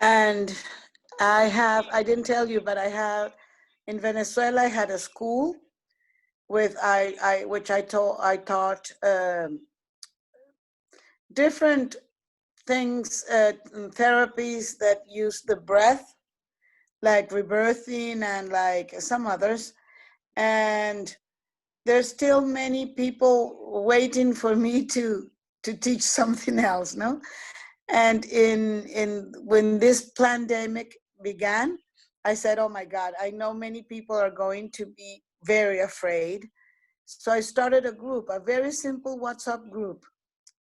And I didn't tell you, but in Venezuela, I had a school which I taught different things, therapies that use the breath, like rebirthing and like some others. And there's still many people waiting for me to teach something else, no? And when this pandemic began, I said, oh my God, I know many people are going to be very afraid. So I started a group, a very simple WhatsApp group.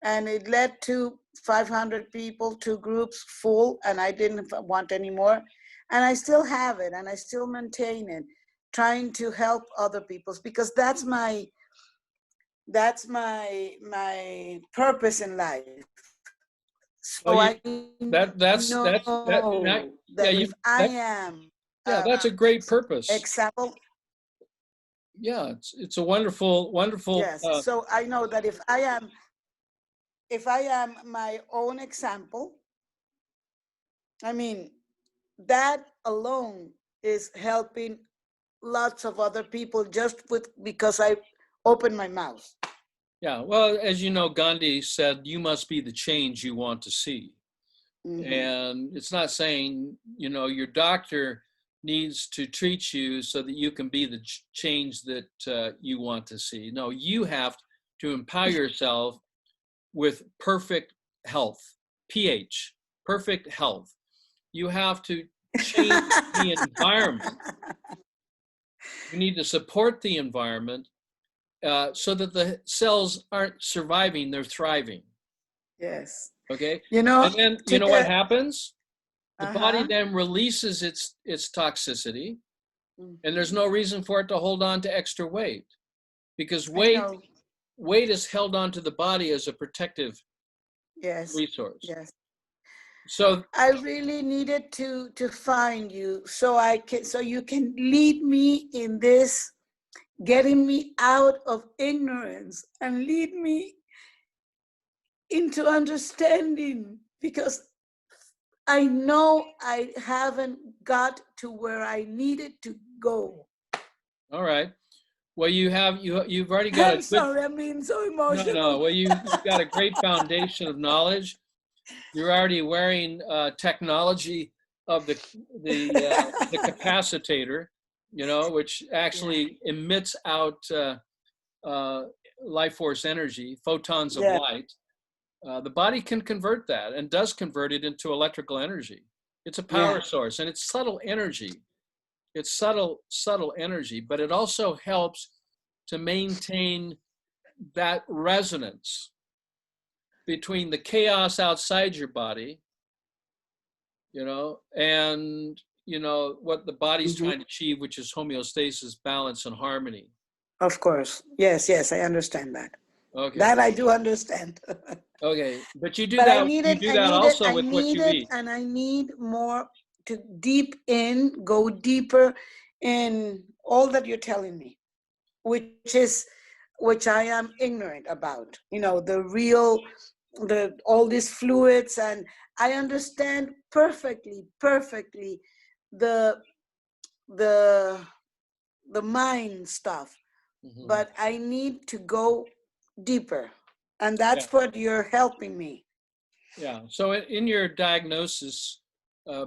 And it led to 500 people, 2 groups full, and I didn't want any more. And I still have it, and I still maintain it, trying to help other people, because that's my purpose in life. So I know that if I am that's a great purpose. Example. Yeah, it's a wonderful. Yes. So I know that if I am my own example, I mean, that alone is helping lots of other people just because I open my mouth. Yeah, well, as you know, Gandhi said, you must be the change you want to see. Mm-hmm. And it's not saying, your doctor needs to treat you so that you can be the change that you want to see. No, you have to empower yourself with perfect health, pH, perfect health. You have to change the environment. You need to support the environment so that the cells aren't surviving, they're thriving. Yes. Okay. And then what happens? The body then releases its toxicity, and there's no reason for it to hold on to extra weight, because weight is held onto the body as a protective resource. Yes. So I really needed to find you so you can lead me in this, getting me out of ignorance and lead me into understanding, because I know I haven't got to where I needed to go. All right. Well, you've already got I'm sorry, I'm being so emotional. No. Well, you've got a great foundation of knowledge. You're already wearing technology of the capacitator, which actually emits out life force energy, photons of light. The body can convert that, and does convert it into electrical energy. It's a power source, and it's subtle energy. It's subtle energy, but it also helps to maintain that resonance between the chaos outside your body, and what the body's trying to achieve, which is homeostasis, balance, and harmony. Of course. Yes, I understand that. Okay. That I do understand. Okay, but you do that. You do that also with what you eat. And I need more to go deeper in all that you're telling me, which I am ignorant about. All these fluids, and I understand perfectly the mind stuff, but I need to go deeper, and that's what you're helping me. Yeah. So in your diagnosis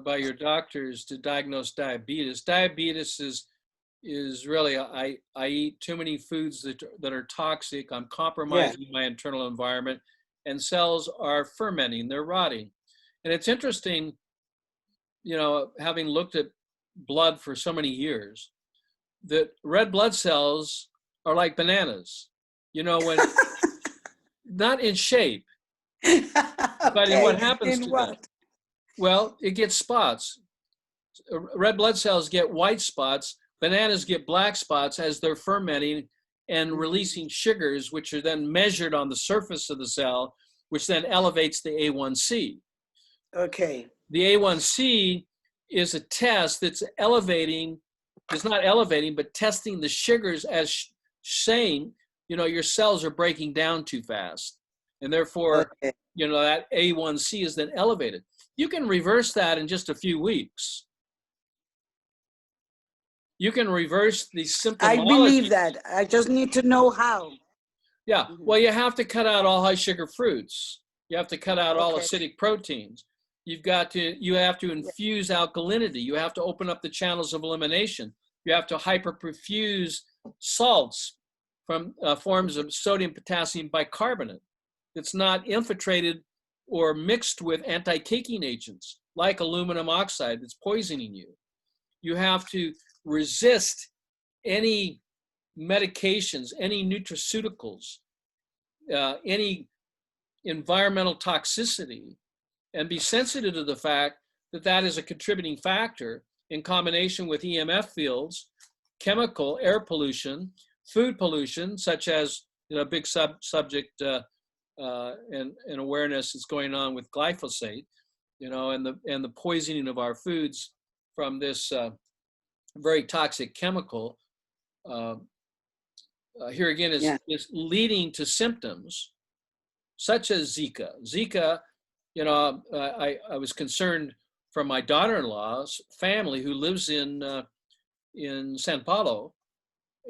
by your doctors to diagnose diabetes is really I eat too many foods that are toxic. I'm compromising my internal environment, and cells are fermenting, they're rotting. And it's interesting, having looked at blood for so many years, that red blood cells are like bananas, when not in shape, but in what happens to them. Well, it gets spots. red blood cells get white spots. Bananas get black spots as they're fermenting and releasing sugars, which are then measured on the surface of the cell, which then elevates the A1C. Okay. The A1C is a test that's elevating, it's not elevating, but testing the sugars as saying, your cells are breaking down too fast. And therefore, Okay. That A1C is then elevated. You can reverse that in just a few weeks. You can reverse the symptomology. I believe that. I just need to know how. Yeah. Well, you have to cut out all high sugar fruits. You have to cut out all acidic proteins. You have to infuse alkalinity. You have to open up the channels of elimination. You have to hyperperfuse salts from forms of sodium potassium bicarbonate. It's not infiltrated or mixed with anti-caking agents like aluminum oxide that's poisoning you. You have to resist any medications, any nutraceuticals, any environmental toxicity, and be sensitive to the fact that that is a contributing factor in combination with EMF fields, chemical, air pollution, food pollution, such as a big subject and awareness is going on with glyphosate, and the poisoning of our foods from this very toxic chemical. Here again is leading to symptoms such as Zika. Zika, I was concerned for my daughter-in-law's family who lives in Sao Paulo.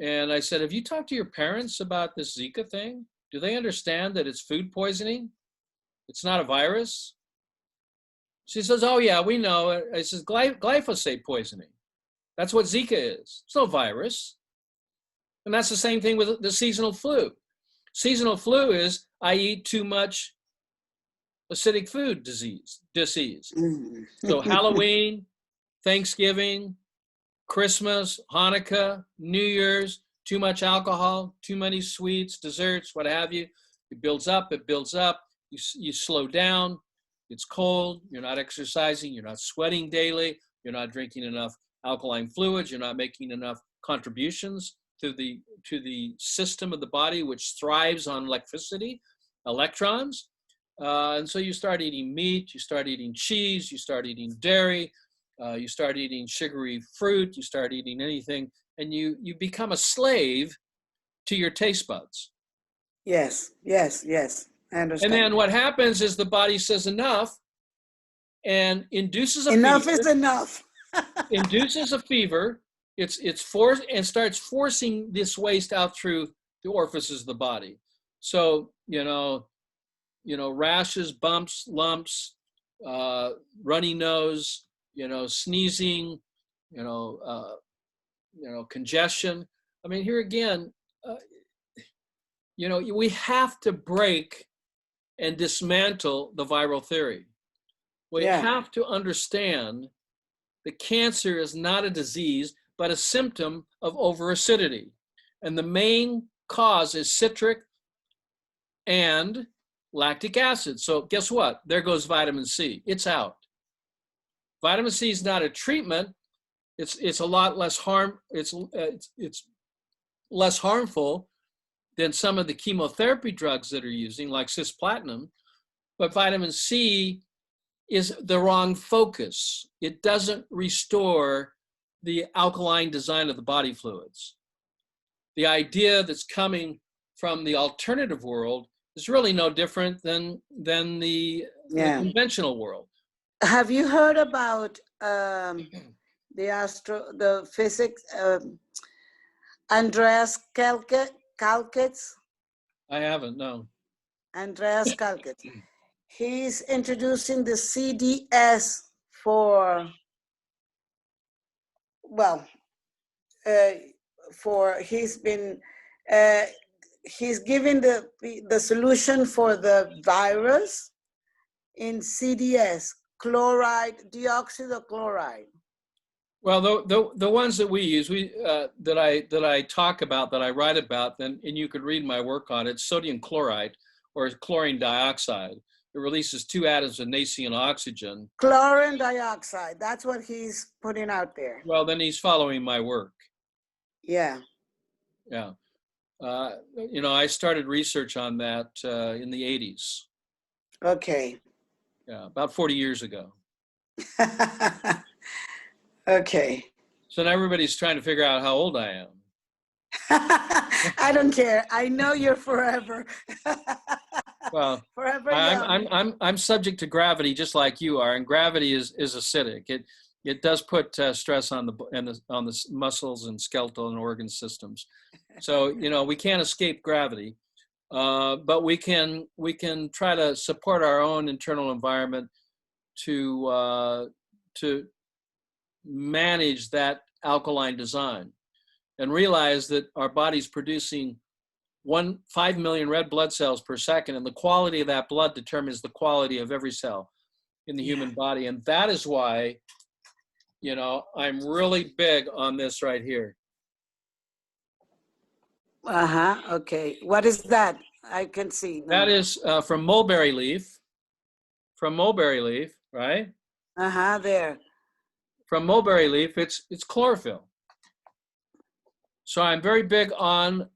And I said, have you talked to your parents about this Zika thing? Do they understand that it's food poisoning? It's not a virus? She says, oh yeah, we know. I says, glyphosate poisoning. That's what Zika is. It's no virus. And that's the same thing with the seasonal flu. Seasonal flu is I eat too much acidic food disease. So Halloween, Thanksgiving, Christmas, Hanukkah, New Year's, too much alcohol, too many sweets, desserts, what have you. It builds up, you slow down, it's cold, you're not exercising, you're not sweating daily, you're not drinking enough alkaline fluids, you're not making enough contributions to the system of the body, which thrives on electricity, electrons. And so you start eating meat, you start eating cheese, you start eating dairy, you start eating sugary fruit, you start eating anything, and you become a slave to your taste buds. Yes. I understand. And then what happens is the body says enough and induces a fever. Enough is enough. Induces a fever. It's forced and starts forcing this waste out through the orifices of the body. So, rashes, bumps, lumps, runny nose, sneezing, congestion. I mean, here again, we have to break and dismantle the viral theory. We have to understand that cancer is not a disease, but a symptom of overacidity. And the main cause is citric and lactic acid. So guess what? There goes vitamin C. It's out. Vitamin C is not a treatment. It's a lot less it's less harmful than some of the chemotherapy drugs that are using, like cisplatin. But vitamin C is the wrong focus. It doesn't restore the alkaline design of the body fluids. The idea that's coming from the alternative world is really no different than the conventional world. Have you heard about the physics, Andreas Kalkitz? I haven't, no. Andreas Kalkitz. He's introducing the CDS for he's giving the solution for the virus in CDS, chloride, dioxide or chloride. Well, the ones that we use, that I talk about, that I write about, and you could read my work on it, sodium chloride or chlorine dioxide. it releases 2 atoms of nascent oxygen. Chlorine dioxide, that's what he's putting out there. Well, then he's following my work. Yeah. Yeah. You know, I started research on that in the 80s. Okay. Yeah, about 40 years ago. Okay. So now everybody's trying to figure out how old I am. I don't care. I know you're forever. Well, forever young. I'm subject to gravity just like you are, and gravity is acidic. It does put stress on the muscles and skeletal and organ systems. So you know we can't escape gravity, but we can try to support our own internal environment to manage that alkaline design, and realize that our body's producing 5 million red blood cells per second, and the quality of that blood determines the quality of every cell in the human body. And that is why, you know, I'm really big on this right here. Okay. What is that? I can see. No. That is from mulberry leaf. From mulberry leaf, right? There. From mulberry leaf, it's chlorophyll. So I'm very big on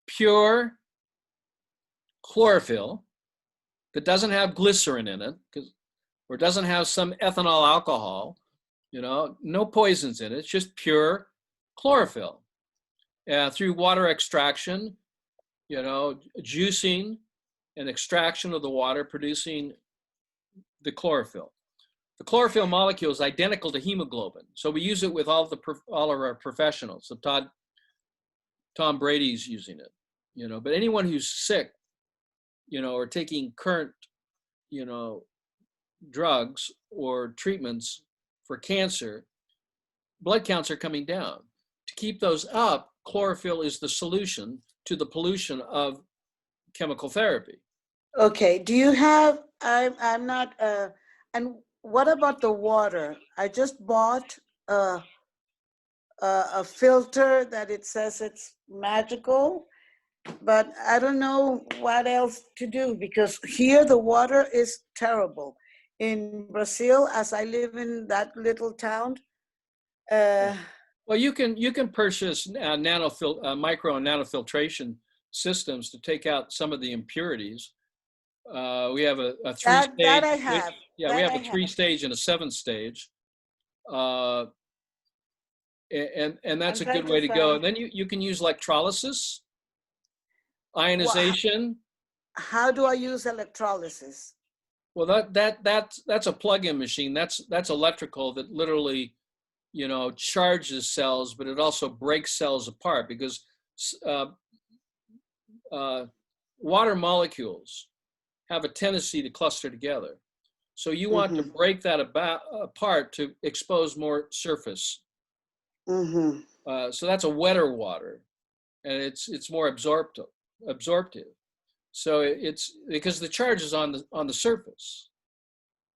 pure chlorophyll that doesn't have glycerin in it, or doesn't have some ethanol alcohol, you know, no poisons in it. It's just pure chlorophyll. Through water extraction, you know, juicing and extraction of the water, producing the chlorophyll. The chlorophyll molecule is identical to hemoglobin, so we use it with all of our professionals. So Tom Brady's using it, you know. But anyone who's sick, you know, or taking current, you know, drugs or treatments for cancer, blood counts are coming down. To keep those up, chlorophyll is the solution to the pollution of chemical therapy. Okay. Do you have? I'm not. And what about the water? I just bought a filter that it says it's magical, but I don't know what else to do, because here the water is terrible. In Brazil, as I live in that little town. Well, you can purchase micro and nanofiltration systems to take out some of the impurities. We have a 3-stage. That I have. We have a 3-stage and a 7-stage. And that's a good way to go. And then you can use electrolysis, ionization. How do I use electrolysis? Well, that's a plug-in machine. That's electrical that literally, you know, charges cells, but it also breaks cells apart, because water molecules have a tendency to cluster together. So you want to break that apart to expose more surface. So that's a wetter water, and it's more absorptive. So it's because the charge is on the surface.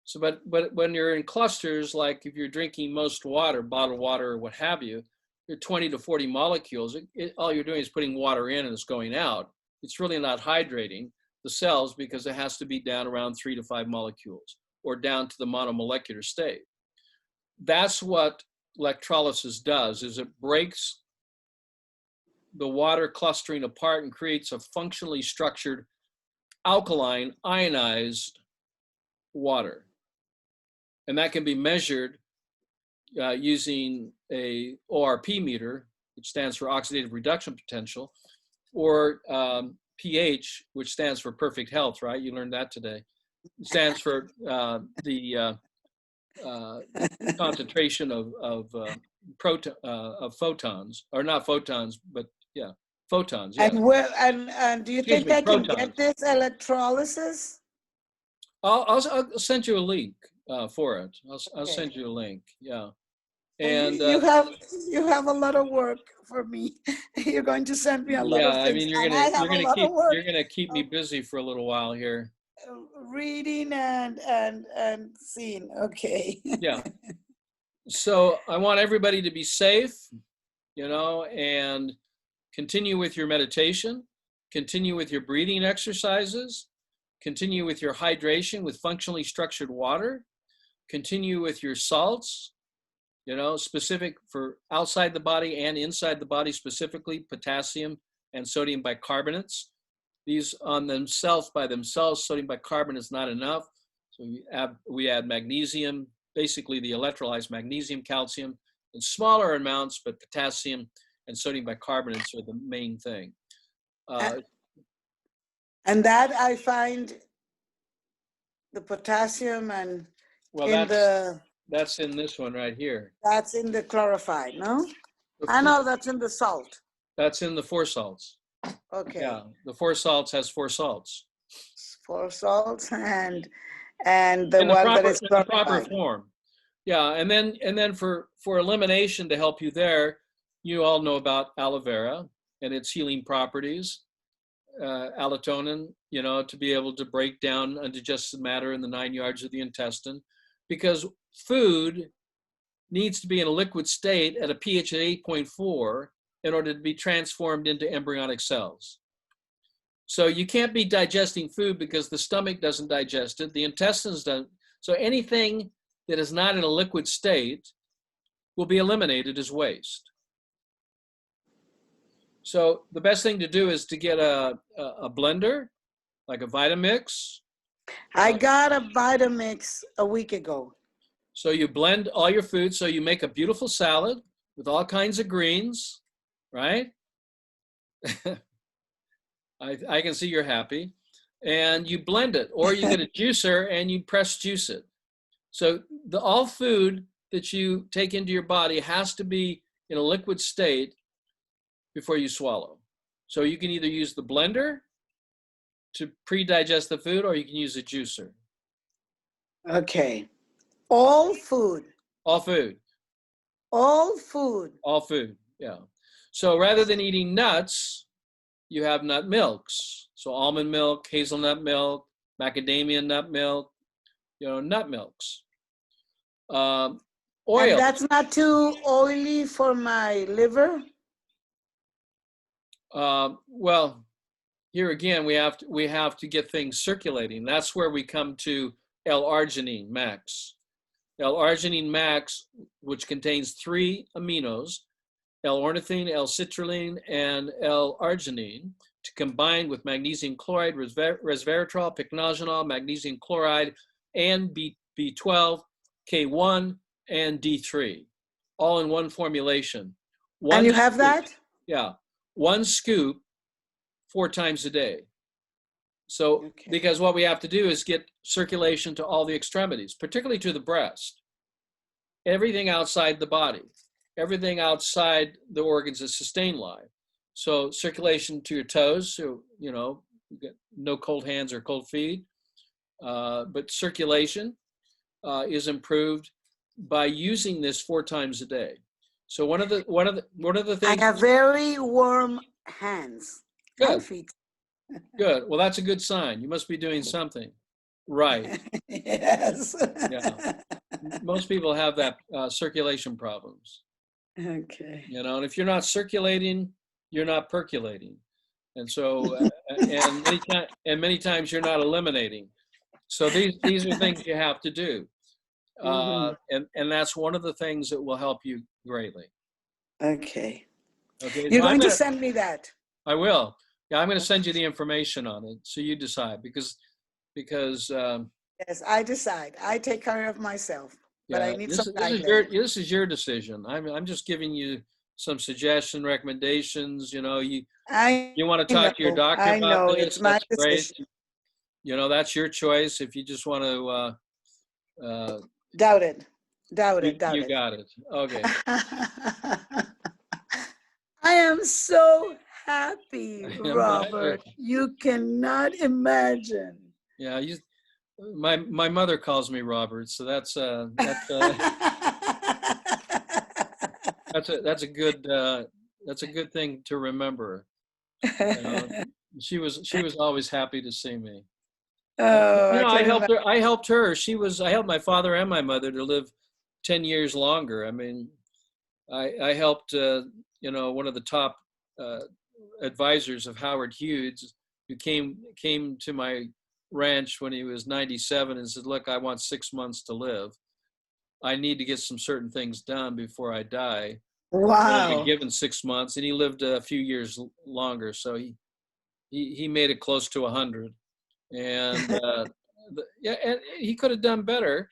So, but when you're in clusters, like if you're drinking most water, bottled water or what have you, you're 20 to 40 molecules. All you're doing is putting water in and it's going out. It's really not hydrating the cells, because it has to be down around 3 to 5 molecules, or down to the monomolecular state. That's what electrolysis does, is it breaks the water clustering apart and creates a functionally structured alkaline ionized water. And that can be measured using a ORP meter, which stands for oxidative reduction potential, or pH, which stands for perfect health, right? You learned that today. It stands for the concentration of photons, or not photons, but yeah, photons. Yeah. And do you think I can get this electrolysis? I'll send you a link for it. I'll send you a link. Yeah. And you have a lot of work for me. You're going to send me a lot of things. You're gonna keep me busy for a little while here. Reading and seeing. Okay. Yeah. So I want everybody to be safe, you know, and continue with your meditation, continue with your breathing exercises, Continue with your hydration with functionally structured water. Continue with your salts, specific for outside the body and inside the body, specifically potassium and sodium bicarbonates. These on themselves, by themselves, sodium bicarbonate is not enough. So we add magnesium, basically the electrolytes, magnesium, calcium, in smaller amounts, but potassium and sodium bicarbonates are the main thing. And that I find the potassium and that's in this one right here. That's in the chlorified, no? I know that's in the salt. That's in the 4 salts. Okay. Yeah, the 4 salts has 4 salts. 4 salts and the one that is in the proper form. Yeah, and then for elimination to help you there, you all know about aloe vera and its healing properties. Allotonin, to be able to break down undigested matter in the 9 yards of the intestine, because food needs to be in a liquid state at a pH of 8.4 in order to be transformed into embryonic cells. So you can't be digesting food because the stomach doesn't digest it, the intestines don't. So anything that is not in a liquid state will be eliminated as waste. So the best thing to do is to get a blender, like a Vitamix. I got a Vitamix a week ago. So you blend all your food, so you make a beautiful salad with all kinds of greens, right? I can see you're happy. And you blend it, or you get a juicer and you press juice it. So all food that you take into your body has to be in a liquid state before you swallow. So you can either use the blender to pre-digest the food, or you can use a juicer. Okay. All food. All food. All food. All food, yeah. So rather than eating nuts, you have nut milks. So almond milk, hazelnut milk, macadamia nut milk, nut milks. Oil. And that's not too oily for my liver? Well, here again, we have to get things circulating. That's where we come to L-arginine max. L-arginine max, which contains 3 aminos, L-ornithine, L-citrulline, and L-arginine, to combine with magnesium chloride, resveratrol, pycnogenol, magnesium chloride, and B12, K1, and D3, all in one formulation. And you have that? Yeah, 1 scoop 4 times a day. So, okay. Because what we have to do is get circulation to all the extremities, particularly to the breast. Everything outside the body, everything outside the organs that sustain life. So circulation to your toes, so, you get no cold hands or cold feet, but circulation is improved by using this 4 times a day. So one of the things. I have very warm hands. Good. And feet. Good. Well, that's a good sign. You must be doing something right. Yes. Yeah. Most people have that circulation problems. Okay. And if you're not circulating, you're not percolating, and so and many times you're not eliminating. So these are things you have to do, and that's one of the things that will help you greatly. Okay. Okay. You're going to send me that. I will. Yeah, I'm going to send you the information on it, so you decide because. Yes, I decide. I take care of myself, but I need some guidance. This is your decision. I'm just giving you some suggestion, recommendations. You want to talk to your doctor about this. It's my decision. Great. That's your choice. If you just want to doubt it. You got it. Okay. I am so happy, Robert. You cannot imagine. Yeah, my mother calls me Robert, so that's a good thing to remember. She was always happy to see me. I helped her. I helped my father and my mother to live 10 years longer. I mean, I helped one of the top advisors of Howard Hughes, who came to my ranch when he was 97 and said, look, I want 6 months to live. I need to get some certain things done before I die. And I've been Wow. given 6 months, and he lived a few years longer. So he made it close to 100. And yeah, and he could have done better.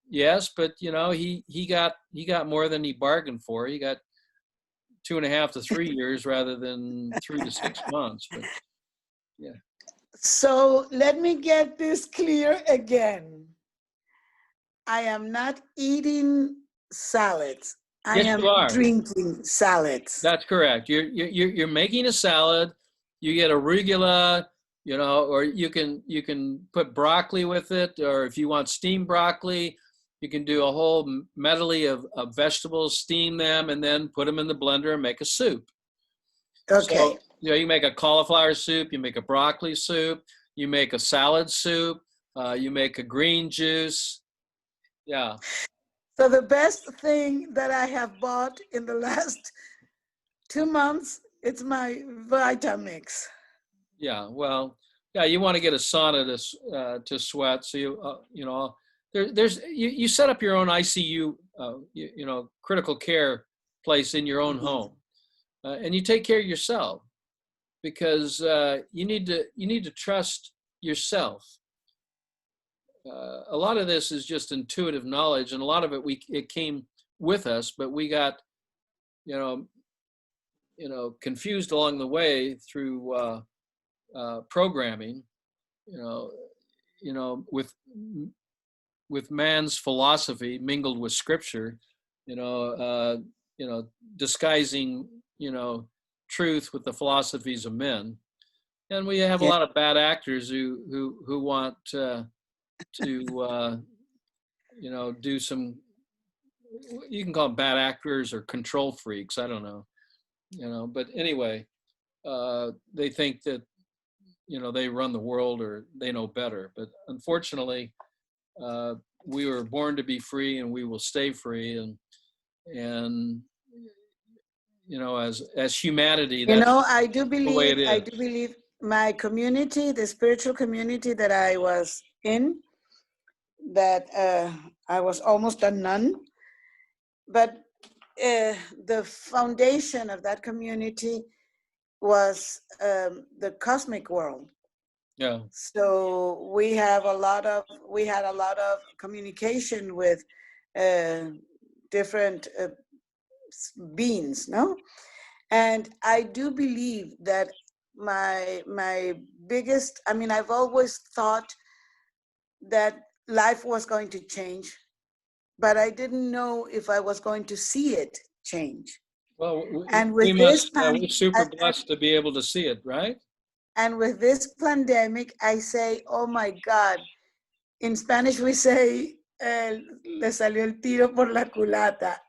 Yes, but he got more than he bargained for. He got 2.5 to 3 years rather than 3 to 6 months. But yeah. So let me get this clear again. I am not eating salads. I Yes, am you are. drinking salads. That's correct. You're making a salad. You get arugula, or you can put broccoli with it, or if you want steamed broccoli, you can do a whole medley of vegetables, steam them, and then put them in the blender and make a soup. Okay. So, you make a cauliflower soup, you make a broccoli soup, you make a salad soup, you make a green juice. Yeah. So the best thing that I have bought in the last 2 months, it's my Vitamix. Yeah. Well, yeah, you want to get a sauna to sweat. So you set up your own ICU, critical care place in your own home, and you take care of yourself, because you need to trust yourself. A lot of this is just intuitive knowledge, and a lot of it came with us, but we got confused along the way through programming, with man's philosophy mingled with scripture, disguising truth with the philosophies of men. And we have a lot of bad actors who want to do some, you can call them bad actors or control freaks, I don't know, but anyway, they think that they run the world or they know better. But unfortunately, we were born to be free, and we will stay free. And as humanity, that's I do the way it is. believe my community, the spiritual community that I was in, that I was almost a nun, but the foundation of that community was the cosmic world. Yeah. So we had a lot of communication with different beings, no? And I do believe that my biggest, I've always thought that life was going to change, but I didn't know if I was going to see it change. Well, we're super blessed to be able to see it, right? And with this pandemic, I say, oh my God. In Spanish, we say, le salió el tiro por la culata.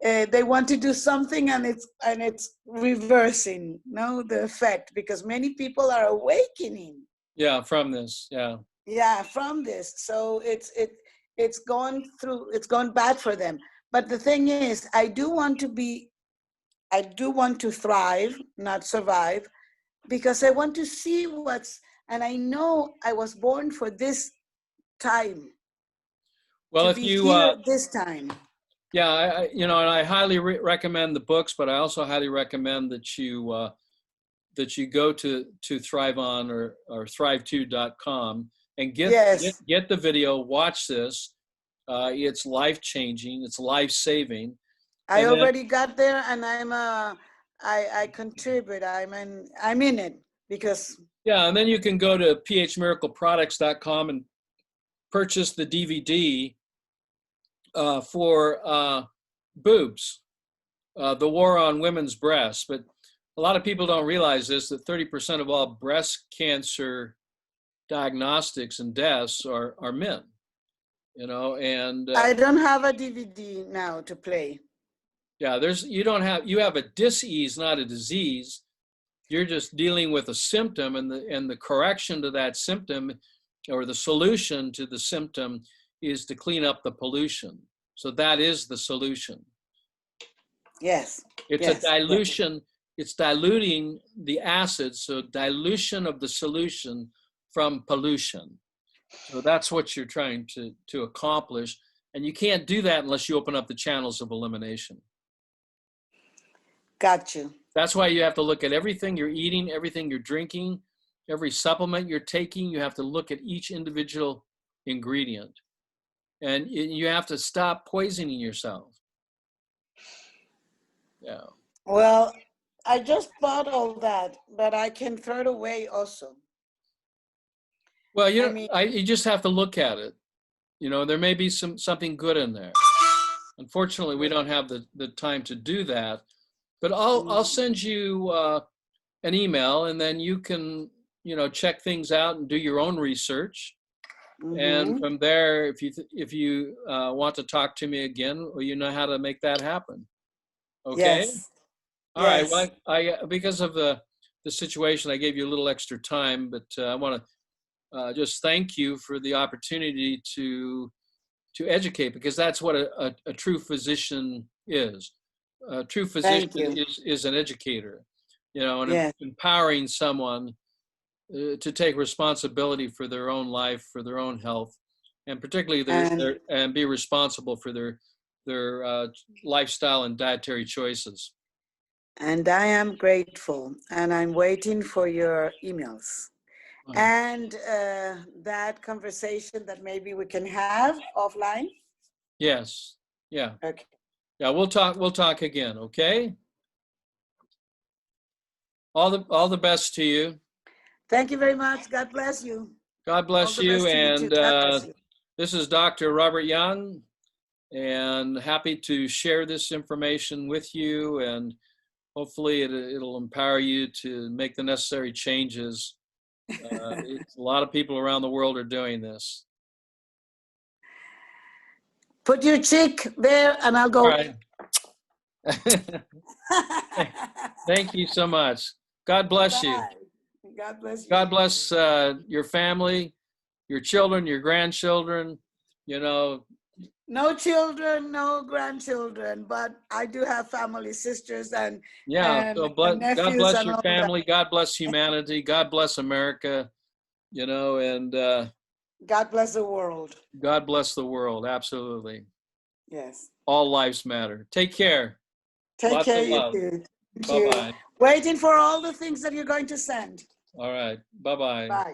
They want to do something, and it's reversing, the effect, because many people are awakening. Yeah, from this. Yeah. Yeah, from this. So it's gone bad for them. But the thing is, I do want to thrive, not survive, because I want to see and I know I was born for this time. Well, if you this time. Yeah, and I highly recommend the books, but I also highly recommend that you go to ThriveOn or thrive2.com and get the video, watch this. It's life-changing, it's life-saving. I already got there, and I contribute. I'm in it because. Yeah, and then you can go to phmiracleproducts.com and purchase the DVD for boobs, the war on women's breasts. But a lot of people don't realize this, that 30% of all breast cancer diagnostics and deaths are men, and I don't have a DVD now to play. Yeah, you have a dis-ease, not a disease. You're just dealing with a symptom, and the correction to that symptom, or the solution to the symptom, is to clean up the pollution. So that is the solution. Yes. It's a dilution. It's diluting the acid. So dilution of the solution from pollution. So that's what you're trying to accomplish. And you can't do that unless you open up the channels of elimination. Got you. That's why you have to look at everything you're eating, everything you're drinking, every supplement you're taking. You have to look at each individual ingredient. And you have to stop poisoning yourself. Yeah. Well, I just bought all that, but I can throw it away also. Well, you just have to look at it. There may be something good in there. Unfortunately, we don't have the time to do that. But I'll send you an email, and then you can check things out and do your own research. And from there, if you want to talk to me again, well, you know how to make that happen. Okay. Yes. All right. Well, I because of the situation, I gave you a little extra time, but I want to just thank you for the opportunity to educate, because that's what a true physician is. A true physician is an educator, and empowering someone to take responsibility for their own life, for their own health, and particularly and be responsible for their lifestyle and dietary choices. And I am grateful, and I'm waiting for your emails. And that conversation that maybe we can have offline. Yes. Yeah. Okay. Yeah, we'll talk again, okay? All the best to you. Thank you very much. God bless you. God bless you. And bless you. This is Dr. Robert Young, and happy to share this information with you, and hopefully it'll empower you to make the necessary changes. A lot of people around the world are doing this. Put your cheek there and I'll go. All right. Thank you so much. God bless you. God bless you. God bless your family, your children, your grandchildren, No children, no grandchildren, but I do have family, sisters and so nephews. God bless and your family. That. God bless humanity. God bless America, and God bless the world. God bless the world. Absolutely. Yes. All lives matter. Take care. Take care, you too. Bye-bye. Waiting for all the things that you're going to send. All right. Bye-bye. Bye.